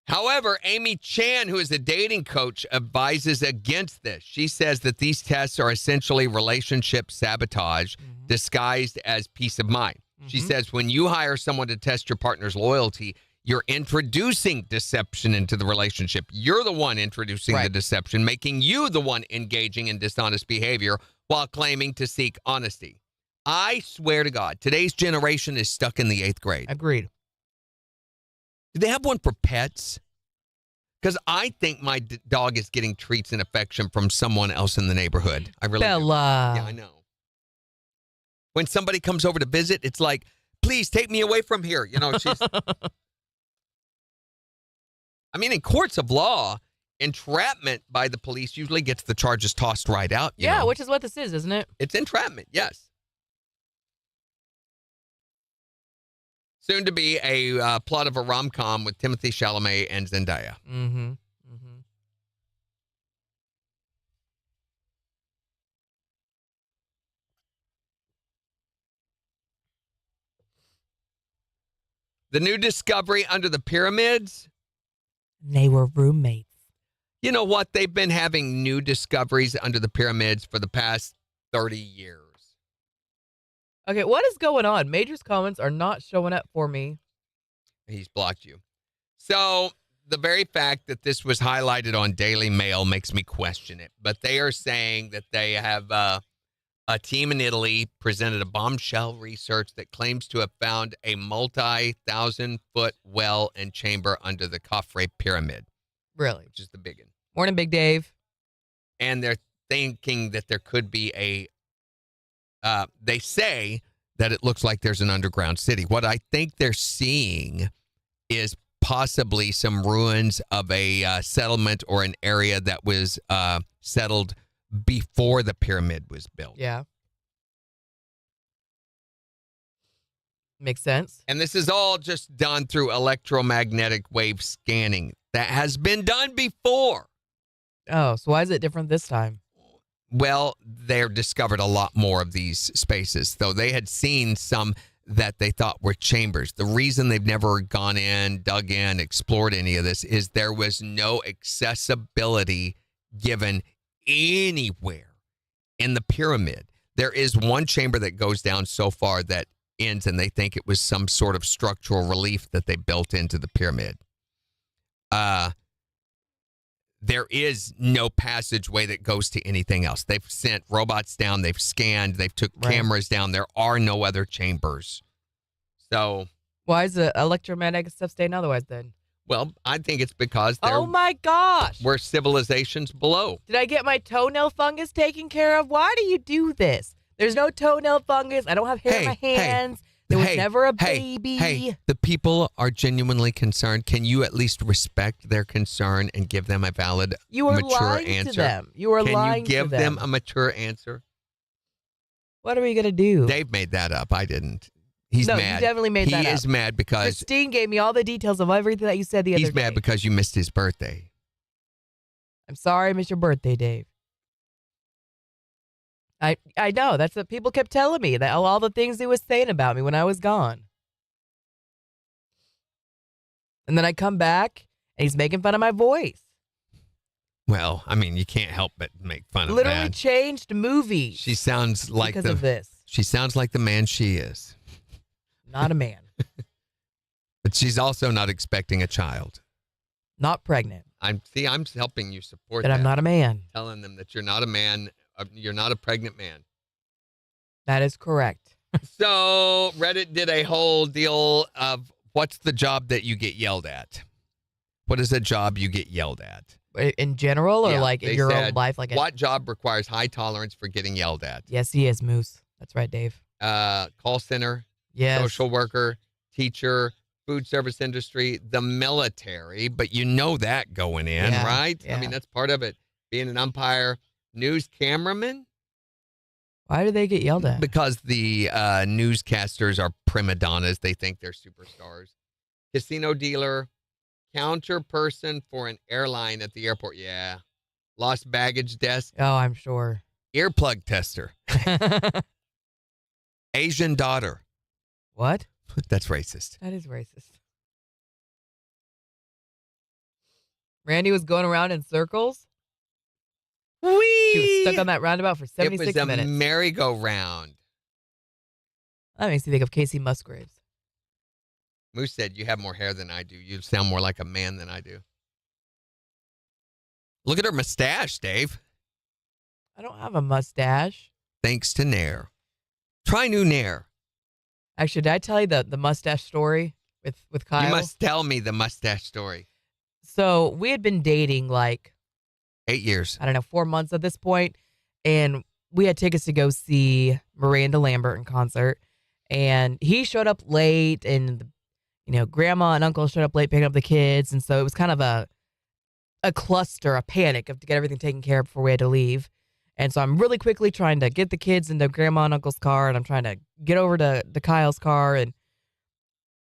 However, Amy Chan, who is a dating coach, advises against this. She says that these tests are essentially relationship sabotage disguised as peace of mind. She says when you hire someone to test your partner's loyalty, you're introducing deception into the relationship. You're the one introducing the deception, making you the one engaging in dishonest behavior while claiming to seek honesty. I swear to God, today's generation is stuck in the 8th grade. Agreed. Do they have one for pets? Because I think my dog is getting treats and affection from someone else in the neighborhood. I really do. Bella. Yeah, I know. When somebody comes over to visit, it's like, please take me away from here. You know, she's. I mean, in courts of law, entrapment by the police usually gets the charges tossed right out. You know? Which is what this is, isn't it? It's entrapment, yes. Soon to be a plot of a rom-com with Timothée Chalamet and Zendaya. Mm-hmm. The new discovery under the pyramids. They were roommates. You know what? They've been having new discoveries under the pyramids for the past 30 years. Okay, what is going on? Major's comments are not showing up for me. He's blocked you. So the very fact that this was highlighted on Daily Mail makes me question it. But they are saying that they have a team in Italy presented a bombshell research that claims to have found a multi-1,000-foot well and chamber under the Khafre pyramid. Really? Which is the big one. Morning, Big Dave. And they're thinking that there could be they say that it looks like there's an underground city. What I think they're seeing is possibly some ruins of a settlement or an area that was settled before the pyramid was built. Yeah. Makes sense. And this is all just done through electromagnetic wave scanning. That has been done before. Oh, so why is it different this time? Well, they've discovered a lot more of these spaces, though they had seen some that they thought were chambers. The reason they've never gone in, dug in, explored any of this is there was no accessibility given anywhere in the pyramid. There is one chamber that goes down so far that ends, and they think it was some sort of structural relief that they built into the pyramid. There is no passageway that goes to anything else. They've sent robots down. They've scanned. They've took cameras down. There are no other chambers. So why is the electromagnetic stuff staying otherwise then? Well, I think it's because oh my gosh, we're civilizations below. Did I get my toenail fungus taken care of? Why do you do this? There's no toenail fungus. I don't have hair in my hands. There was never a baby. Hey, the people are genuinely concerned. Can you at least respect their concern and give them a valid, mature lying answer? To them. You are lying Can you to give them. them a mature answer? What are we going to do? Dave made that up. I didn't. He's no, mad. You definitely made that up. He is mad because Christine gave me all the details of everything that you said the other day. He's mad because you missed his birthday. I'm sorry I missed your birthday, Dave. I know. That's what people kept telling me, that all the things he was saying about me when I was gone. And then I come back, and he's making fun of my voice. Well, I mean, you can't help but make fun of Literally that. changed movies. She sounds like because of this. She sounds like the man she is. Not a man. But she's also not expecting a child. Not pregnant. I'm helping you support that. that. I'm not a man. Telling them that you're not a man. You're not a pregnant man. That is correct. So Reddit did a whole deal of what's the job that you get yelled at? What is a job you get yelled at? In general, or like in your own life? What job requires high tolerance for getting yelled at? Yes, he is, Moose. That's right, Dave. Call center. Yes. Social worker, teacher, food service industry, the military. But you know that going in, right? Yeah. I mean, that's part of it. Being an umpire, news cameraman. Why do they get yelled at? Because the newscasters are prima donnas. They think they're superstars. Casino dealer, counter person for an airline at the airport. Yeah. Lost baggage desk. Oh, I'm sure. Earplug tester. Asian daughter. What? That's racist. That is racist. Randy was going around in circles. Whee! She was stuck on that roundabout for 76 minutes. It was a merry-go-round. That makes me think of Casey Musgraves. Moose said, you have more hair than I do. You sound more like a man than I do. Look at her mustache, Dave. I don't have a mustache. Thanks to Nair. Try new Nair. Actually, did I tell you the mustache story with Kyle? You must tell me the mustache story. So we had been dating like 8 years. I don't know, 4 months at this point, and we had tickets to go see Miranda Lambert in concert, and he showed up late, and grandma and uncle showed up late picking up the kids, and so it was kind of a cluster, a panic to get everything taken care of before we had to leave. And so I'm really quickly trying to get the kids into grandma and uncle's car, and I'm trying to get over to Kyle's car, and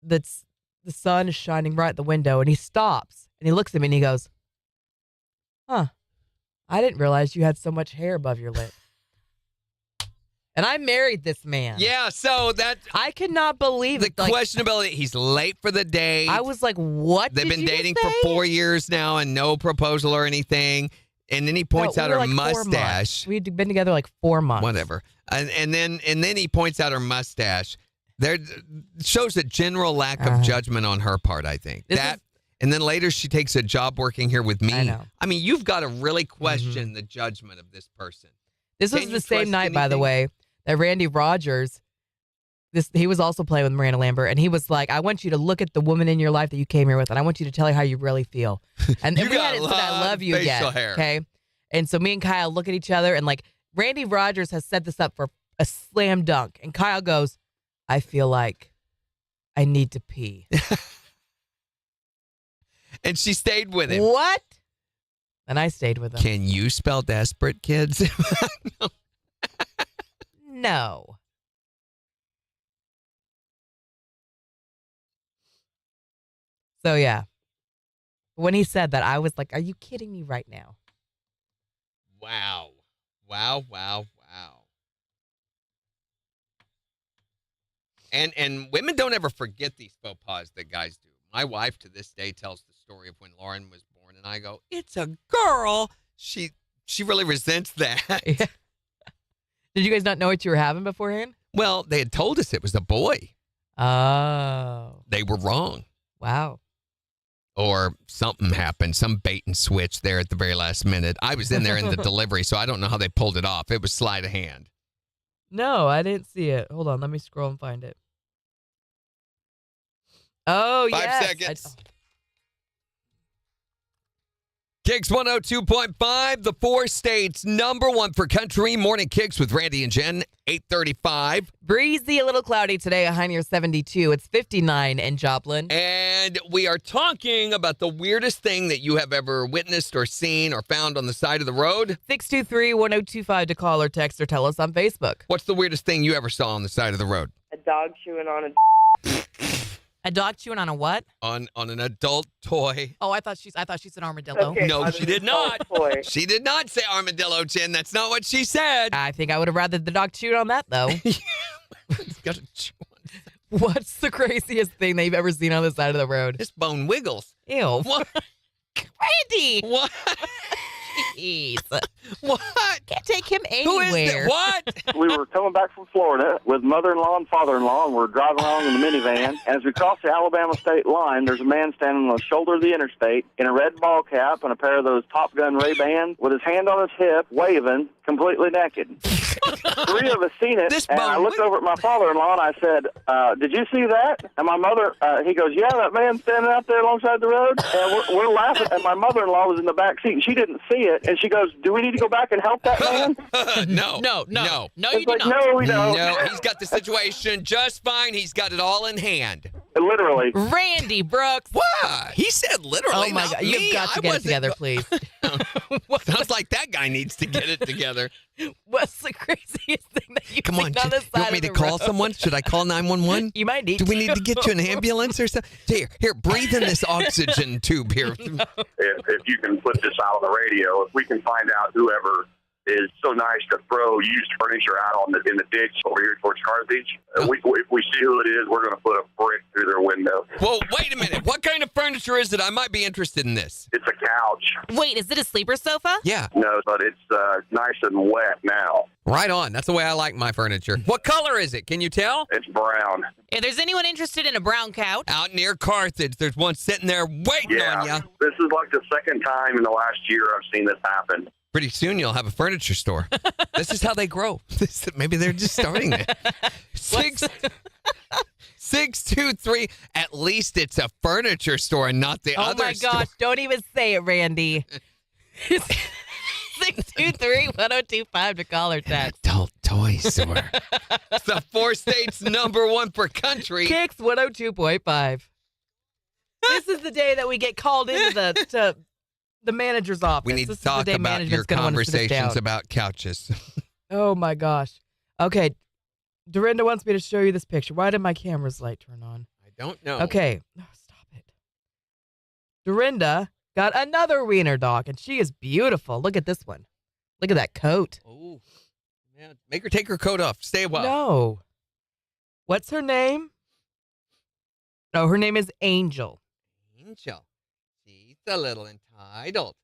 the sun is shining right at the window, and he stops, and he looks at me, and he goes, "Huh, I didn't realize you had so much hair above your lip." And I married this man. Yeah, so that I could not believe the it. Like, questionability. He's late for the date. I was like, "What?" They've did been you dating just for say? 4 years now, and no proposal or anything. And then he points No, out we her were like 4 months. mustache. We'd been together like 4 months. Whatever. And then he points out her mustache. There shows a general lack of judgment on her part, I think. And then later she takes a job working here with me. I know. I mean, you've got to really question the judgment of this person. This was Can the you same trust night, by the anything? way, that Randy Rogers, he was also playing with Miranda Lambert, and he was like, "I want you to look at the woman in your life that you came here with, and I want you to tell her how you really feel." And You we got hadn't a said "I lot love of you" yet. facial hair. Okay, and so me and Kyle look at each other, and like Randy Rogers has set this up for a slam dunk, and Kyle goes, "I feel like I need to pee." And she stayed with him. What? And I stayed with him. Can you spell desperate, kids? No. So yeah, when he said that, I was like, "Are you kidding me right now?" Wow. Wow, wow, wow. And women don't ever forget these faux pas that guys do. My wife to this day tells the story of when Lauren was born, and I go, "It's a girl." She really resents that. Yeah. Did you guys not know what you were having beforehand? Well, they had told us it was a boy. Oh, They were wrong. wow. Or something happened, some bait and switch there at the very last minute. I was in there in the delivery, so I don't know how they pulled it off. It was sleight of hand. No, I didn't see it. Hold on, let me scroll and find it. Oh, 5 yes. seconds. KIX 102.5, the 4 states #1 for country. Morning KIX with Randy and Jen, 8:35. Breezy, a little cloudy today, a high near 72. It's 59 in Joplin. And we are talking about the weirdest thing that you have ever witnessed or seen or found on the side of the road. 623-1025 to call or text or tell us on Facebook. What's the weirdest thing you ever saw on the side of the road? A dog chewing on a A dog chewing on a what? On an adult toy. Oh, I thought she said armadillo. Okay. No, on she an did adult not. toy. She did not say armadillo, Jen. That's not what she said. I think I would have rather the dog chewed on that, though. It's got a chew on. What's the craziest thing that you've ever seen on the side of the road? This bone wiggles. Ew. What? Randy! What? Jeez. What? Can't take him Who is anywhere. it? What? We were coming back from Florida with mother-in-law and father-in-law, and we're driving along in the minivan. And as we cross the Alabama state line, there's a man standing on the shoulder of the interstate in a red ball cap and a pair of those Top Gun Ray-Bans with his hand on his hip, waving, completely naked. 3 of us seen it, and I looked over at my father-in-law and I said, "Did you see that?" And my mother, he goes, "Yeah, that man standing out there alongside the road." And we're laughing, and my mother-in-law was in the back seat, and she didn't see it. And she goes, "Do we need to go back and help that man?" No. No, It's you do like, not. no, we don't. No, he's got the situation just fine. He's got it all in hand. Literally. Randy Brooks. What? He said literally. Oh, my not God. me. You've got to I get it wasn't- together, please. Sounds like that guy needs to get it together. What's the craziest thing that you've Come seen on, on the you side want me of to the call road? someone? Should I call 911? You might need Do we need to get you an ambulance or something? Here, breathe in this oxygen tube here. If you can put this out on the radio, if we can find out whoever is so nice to throw used furniture out in the ditch over here towards Carthage, if we see who it is, we're going to put a brick through their window. Whoa, wait a minute. What kind of furniture is it? I might be interested in this. It's a couch. Wait, is it a sleeper sofa? Yeah. No, but it's nice and wet now. Right on. That's the way I like my furniture. What color is it? Can you tell? It's brown. If there's anyone interested in a brown couch, Out near Carthage, there's one sitting there waiting on you. This is like the second time in the last year I've seen this happen. Pretty soon you'll have a furniture store. This is how they grow. Maybe they're just starting it. 623. At least it's a furniture store and not the oh other my store. gosh, don't even say it, Randy. 623-1025 to call or text. Adult toy store. It's the 4 states #1 for country. KIX 102.5. This is the day that we get called into the manager's office. We need This to talk is the day about your management's gonna want to sit us conversations down. about couches. Oh my gosh. Okay. Dorinda wants me to show you this picture. Why did my camera's light turn on? I don't know. Okay. Oh, stop it. Dorinda got another wiener dog, and she is beautiful. Look at this one. Look at that coat. Oh, man. Make her take her coat off. Stay a while. No. What's her name? No, her name is Angel. Angel. She's a little entitled.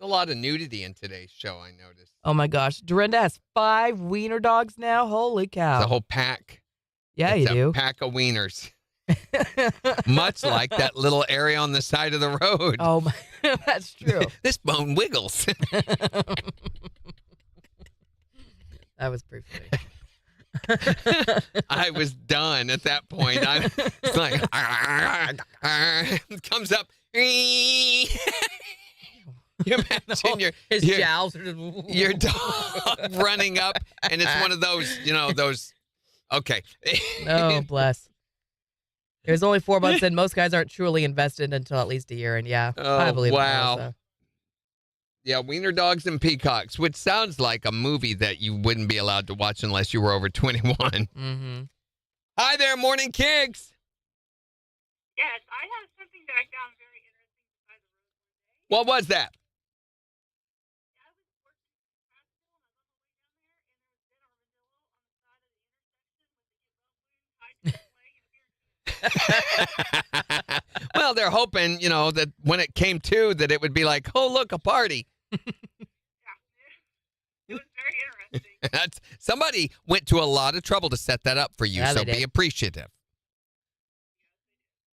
A lot of nudity in today's show, I noticed. Oh my gosh. Dorinda has 5 wiener dogs now. Holy cow. The whole pack. Yeah, It's you do. a pack of wieners. Much like that little area on the side of the road. Oh, my, that's true. This bone wiggles. That was pretty funny. I was done at that point. I was like, comes up. You imagine his jowls are just your dog running up, and it's one of those, those. Okay. Oh, bless. It was only 4 months in. Most guys aren't truly invested until at least a year, and yeah, I believe wow. it. Also. Yeah, Wiener Dogs and Peacocks, which sounds like a movie that you wouldn't be allowed to watch unless you were over 21. Mm-hmm. Hi there, Morning Kicks. Yes, I have something that I found very interesting by the road one day. What was that? I was working in Pascal, and I was on the way down there, and there was dead armadillo on the side of the intersection with the get balloon tied to his leg. Well, they're hoping, that when it came to, that it would be like, oh, look, a party. Yeah, it was very interesting. Somebody went to a lot of trouble to set that up for you, Yeah, so they be did. appreciative.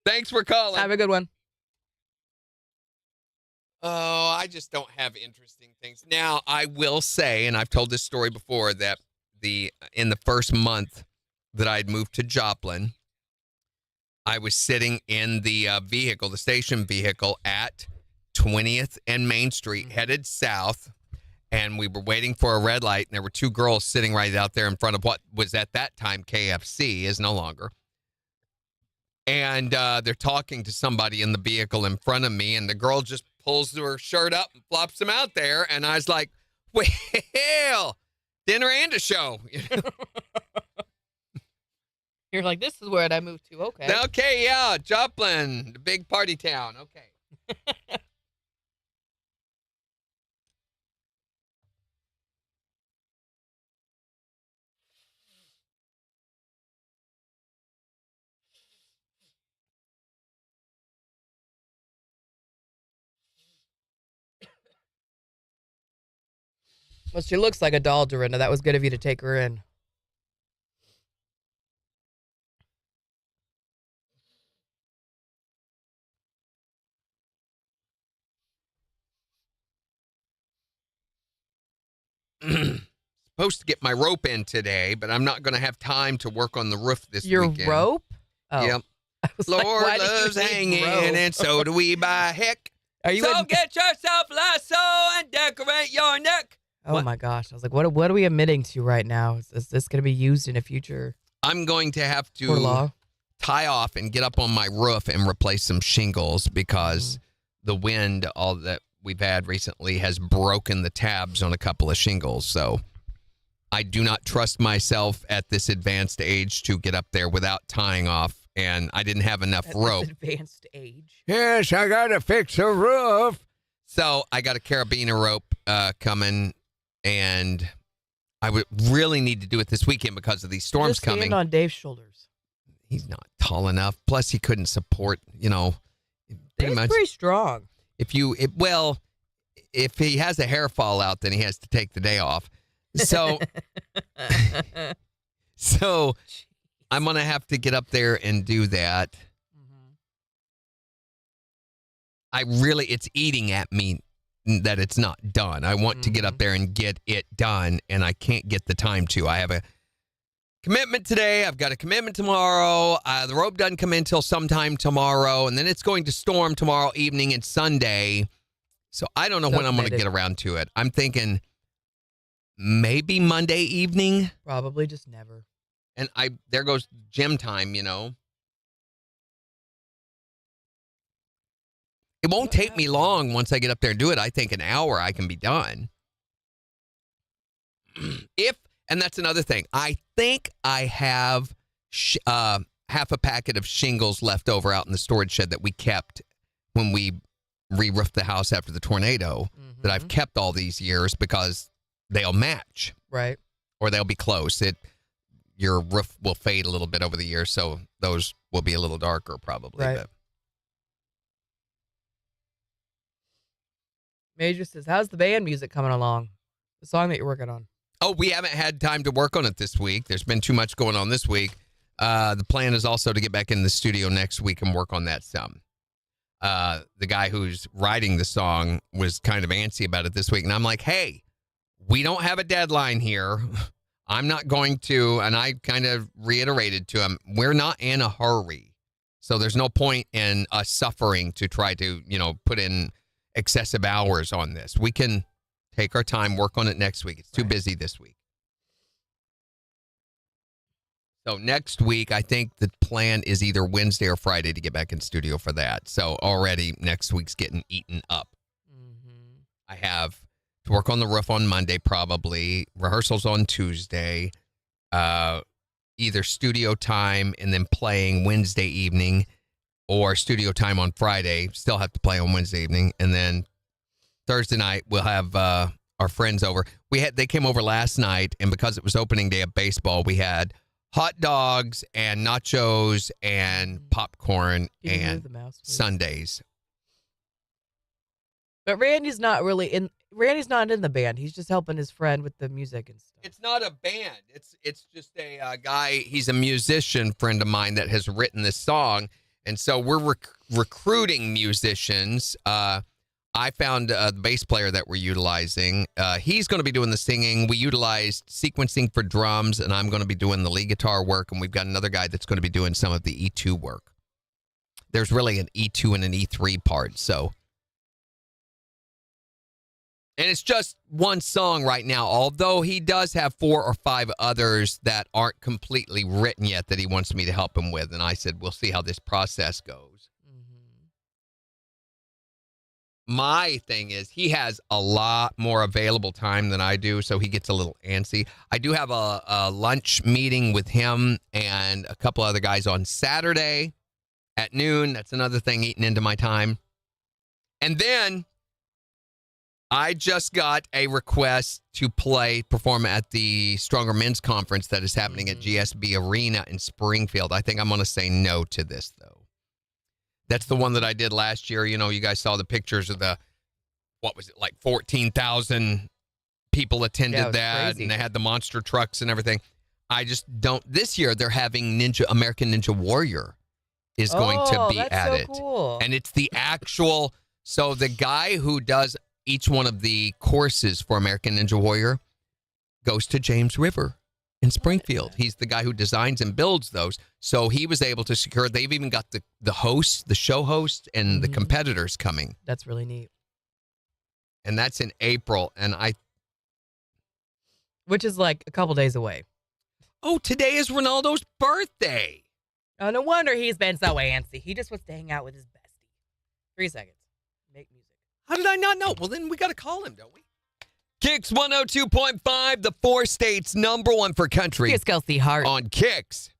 Thanks for calling. Have a good one. Oh, I just don't have interesting things. Now, I will say, and I've told this story before, that in the first month that I'd moved to Joplin, I was sitting in the vehicle, the station vehicle at 20th and Main Street, headed south, and we were waiting for a red light, and there were 2 girls sitting right out there in front of what was at that time KFC, is no longer. And they're talking to somebody in the vehicle in front of me, and the girl just pulls her shirt up and flops them out there, and I was like, well, dinner and a show. You're like, this is where I moved to. Okay. Okay, yeah, Joplin, the big party town. Okay. Well, she looks like a doll, Dorinda. That was good of you to take her in. Supposed to get my rope in today, but I'm not going to have time to work on the roof this Your weekend. rope? Oh. Yep. I was Lord like, why do you loves need hanging, rope? and so do we by heck. Are you So in- get yourself a lasso and decorate your neck. Oh What? my gosh. I was like, what are we admitting to right now? Is this going to be used in a future I'm going to have court of to law? tie off and get up on my roof and replace some shingles because the wind, all that we've had recently, has broken the tabs on a couple of shingles. So I do not trust myself at this advanced age to get up there without tying off, and I didn't have enough At rope. this advanced age. Yes, I got to fix the roof. So I got a carabiner rope coming, and I would really need to do it this weekend because of these storms Just stand coming. on Dave's shoulders. He's not tall enough. Plus, he couldn't support, pretty Dave's much. pretty strong. If he has a hair fall out, then he has to take the day off. So, so I'm going to have to get up there and do that. It's eating at me that it's not done. I want to get up there and get it done, and I can't get the time to. I have a commitment today. I've got a commitment tomorrow. The rope doesn't come in until sometime tomorrow, and then it's going to storm tomorrow evening and Sunday. So I don't know So when I'm going to committed. get around to it. I'm thinking maybe Monday evening. Probably just never. And there goes gym time, you know. It won't take me long once I get up there and do it. I think an hour I can be done. And that's another thing. I think I have half a packet of shingles left over out in the storage shed that we kept when we re-roofed the house after the tornado that I've kept all these years because they'll match. Right. Or they'll be close. Your roof will fade a little bit over the years, so those will be a little darker probably. Right. But. Major says, how's the band music coming along? The song that you're working on. Oh, we haven't had time to work on it this week. There's been too much going on this week. The plan is also to get back in the studio next week and work on that some. The guy who's writing the song was kind of antsy about it this week, and I'm like, hey, we don't have a deadline here. I'm not going to, and I kind of reiterated to him, we're not in a hurry. So there's no point in us suffering to try to, put in excessive hours on this. We can take our time, work on it next week. It's too busy this week. So next week, I think the plan is either Wednesday or Friday to get back in studio for that. So already next week's getting eaten up. I have to work on the roof on Monday, probably. Rehearsals on Tuesday. Either studio time and then playing Wednesday evening, or studio time on Friday. Still have to play on Wednesday evening. And then Thursday night, we'll have our friends over. They came over last night, and because it was opening day of baseball, we had hot dogs and nachos and popcorn and sundaes. But Randy's not in the band. He's just helping his friend with the music and stuff. It's not a band. It's just a guy. He's a musician friend of mine that has written this song. And so we're recruiting musicians. I found the bass player that we're utilizing. He's going to be doing the singing. We utilized sequencing for drums, and I'm going to be doing the lead guitar work. And we've got another guy that's going to be doing some of the E2 work. There's really an E2 and an E3 part. And it's just one song right now, although he does have 4 or 5 others that aren't completely written yet that he wants me to help him with. And I said, we'll see how this process goes. My thing is he has a lot more available time than I do, so he gets a little antsy. I do have a lunch meeting with him and a couple other guys on Saturday at noon. That's another thing eating into my time. And then I just got a request to perform at the Stronger Men's Conference that is happening at GSB Arena in Springfield. I think I'm going to say no to this, though. That's the one that I did last year. You guys saw the pictures of what was it, like 14,000 people attended that, crazy. And they had the monster trucks and everything. I just don't. This year, they're having American Ninja Warrior is going to be at it. Cool. And it's the actual, so the guy who does each one of the courses for American Ninja Warrior goes to James River in Springfield. He's the guy who designs and builds those. So he was able to secure, they've even got the hosts, the show hosts, and the competitors coming. That's really neat. And that's in April. Which is like a couple days away. Oh, today is Ronaldo's birthday. Oh, no wonder he's been so antsy. He just wants to hang out with his bestie. 3 seconds. Make music. How did I not know? Well, then we got to call him, don't we? KIX 102.5, the 4 states #1 for country. Here's Kelsey Hart. On KIX.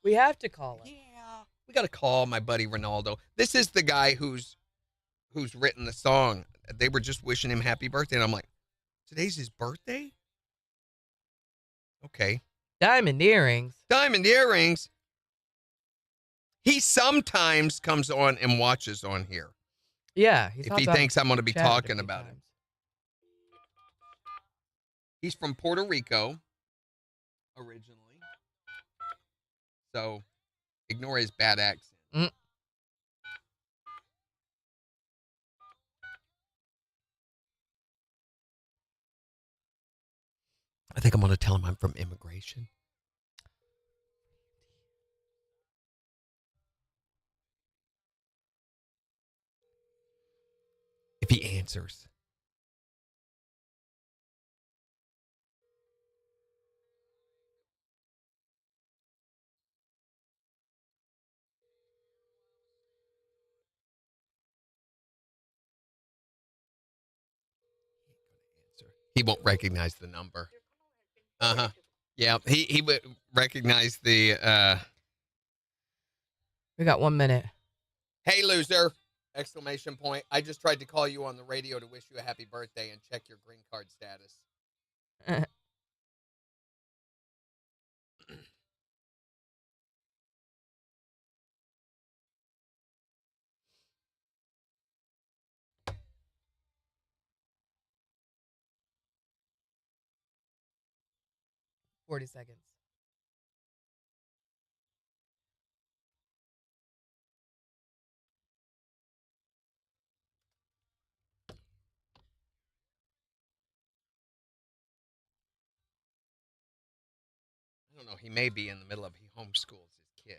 We have to call him. Yeah. We got to call my buddy Ronaldo. This is the guy who's written the song. They were just wishing him happy birthday. And I'm like, today's his birthday? Okay. Diamond earrings. Diamond earrings. He sometimes comes on and watches on here. Yeah. If he thinks I'm going to be talking about him. He's from Puerto Rico originally. So ignore his bad accent. I think I'm going to tell him I'm from immigration. If he answers. He won't recognize the number. Uh-huh. Yeah, he would recognize the We got 1 minute. hey, loser! Exclamation point. I just tried to call you on the radio to wish you a happy birthday and check your green card status. 40 seconds. I don't know. He may be in the middle of he homeschools his kids.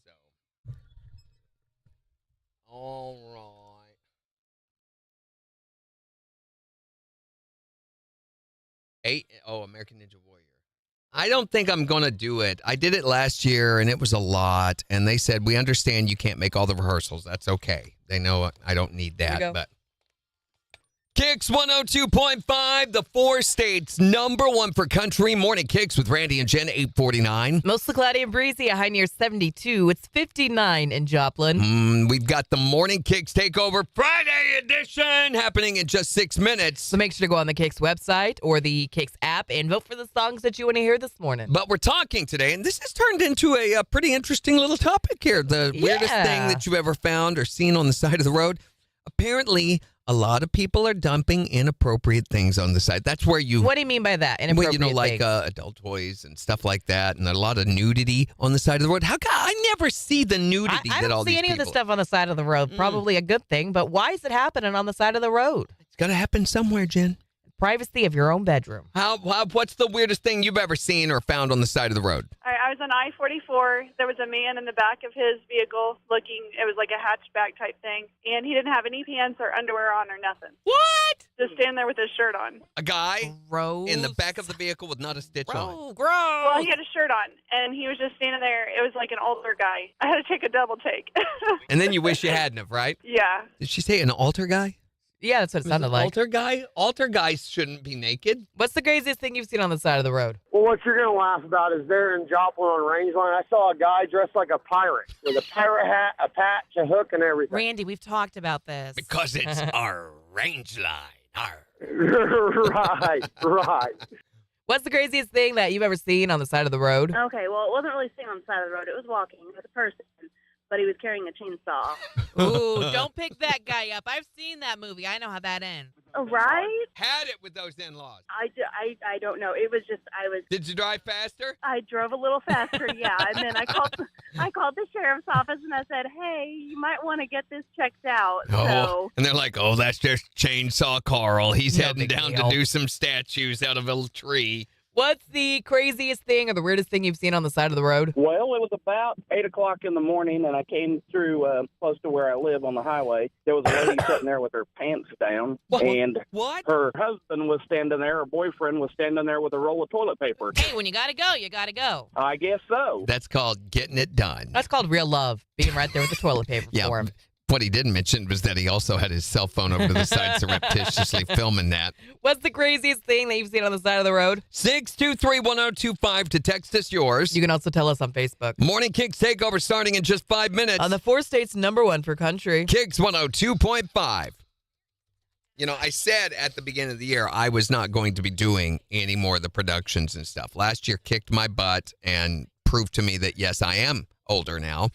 So, all right. American Ninja Warrior. I don't think I'm going to do it. I did it last year, and it was a lot. And they said, we understand you can't make all the rehearsals. That's okay. They know I don't need that. But KIX 102.5, the 4 states #1 for country. Morning KIX with Randy and Jen, 849. Mostly cloudy and breezy, a high near 72. It's 59 in Joplin. We've got the Morning KIX Takeover Friday edition happening in just 6 minutes. So make sure to go on the KIX website or the KIX app and vote for the songs that you want to hear this morning. But we're talking today, and this has turned into a pretty interesting little topic here. The weirdest thing that you ever found or seen on the side of the road. Apparently, a lot of people are dumping inappropriate things on the side. That's where you... What do you mean by that? Inappropriate like things? Adult toys and stuff like that, and a lot of nudity on the side of the road. How come I never see the nudity I that all don't see these any people... of the stuff on the side of the road. Probably a good thing, but why is it happening on the side of the road? It's got to happen somewhere, Jen. Privacy of your own bedroom. What's the weirdest thing you've ever seen or found on the side of the road? I was on I-44. There was a man in the back of his vehicle looking, it was like a hatchback type thing, and he didn't have any pants or underwear on or nothing. What? Just standing there with his shirt on. A guy in the back of the vehicle with not a stitch on. Gross. Well, he had a shirt on, and he was just standing there. It was like an older guy. I had to take a double take. And then you wish you hadn't have, right? Yeah. Did she say an altar guy? Yeah, that's what it sounded like. Altar guy? Altar guys shouldn't be naked. What's the craziest thing you've seen on the side of the road? Well, what you're going to laugh about is there in Joplin on Rangeline, I saw a guy dressed like a pirate with a pirate hat, a patch, a hook, and everything. Randy, we've talked about this. Because it's our range line. Right. What's the craziest thing that you've ever seen on the side of the road? Okay, well, it wasn't really sitting on the side of the road. It was walking with a person, but he was carrying a chainsaw. Ooh, don't pick that guy up. I've seen that movie. I know how that ends. Right? Had it with those in-laws. I don't know. It was just, Did you drive faster? I drove a little faster, yeah. And then I called the sheriff's office and I said, hey, you might want to get this checked out. So, And they're like, oh, that's just Chainsaw Carl. He's No heading big down deal. to do some statues out of a tree. What's the craziest thing or the weirdest thing you've seen on the side of the road? Well, it was about 8 o'clock in the morning, and I came through close to where I live on the highway. There was a lady sitting there with her pants down, and her husband was standing there, her boyfriend was standing there with a roll of toilet paper. Hey, when you gotta go, you gotta go. I guess so. That's called getting it done. That's called real love, being right there with the toilet paper for him. What he didn't mention was that he also had his cell phone over to the side surreptitiously filming that. What's the craziest thing that you've seen on the side of the road? 623-1025 to text us yours. You can also tell us on Facebook. Morning KIX Takeover starting in just 5 minutes. On the 4 states #1 for country. KIX 102.5. You know, I said at the beginning of the year I was not going to be doing any more of the productions and stuff. Last year kicked my butt and proved to me that, yes, I am older now.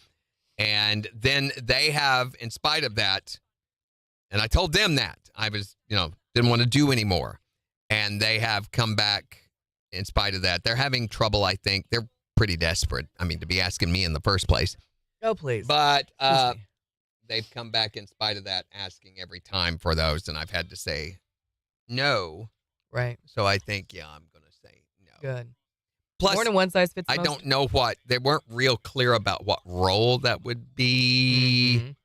And then they have, in spite of that, and I told them that, I was, didn't want to do anymore. And they have come back in spite of that. They're having trouble, I think. They're pretty desperate, to be asking me in the first place. Oh, please. But they've come back in spite of that, asking every time for those. And I've had to say no. Right. So I think, I'm going to say no. Good. Plus, more than one size fits I most. don't know they weren't real clear about what role that would be.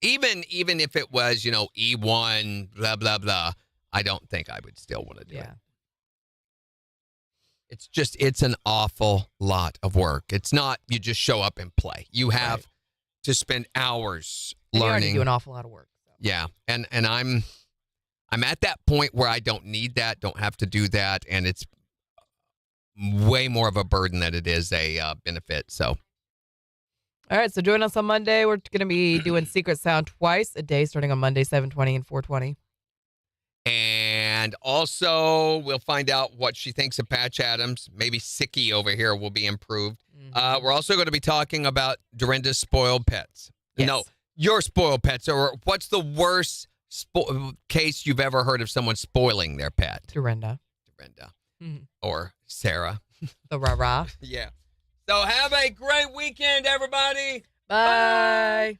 Even if it was, E1, blah, blah, blah, I don't think I would still want to do it. It's an awful lot of work. It's not you just show up and play. You have to spend hours And you already learning. do an awful lot of work. Yeah, and I'm at that point where I don't need that, don't have to do that, and it's way more of a burden than it is a benefit. So, All right, so join us on Monday. We're going to be doing Secret Sound twice a day, starting on Monday, 7:20 and 4:20. and also we'll find out what she thinks of Patch Adams. Maybe Sicky over here will be improved. We're also going to be talking about Dorinda's spoiled pets. Yes. No, your spoiled pets, or what's the worst case you've ever heard of someone spoiling their pet? Dorinda. Or Sarah. The rah-rah. Yeah. So have a great weekend, everybody. Bye.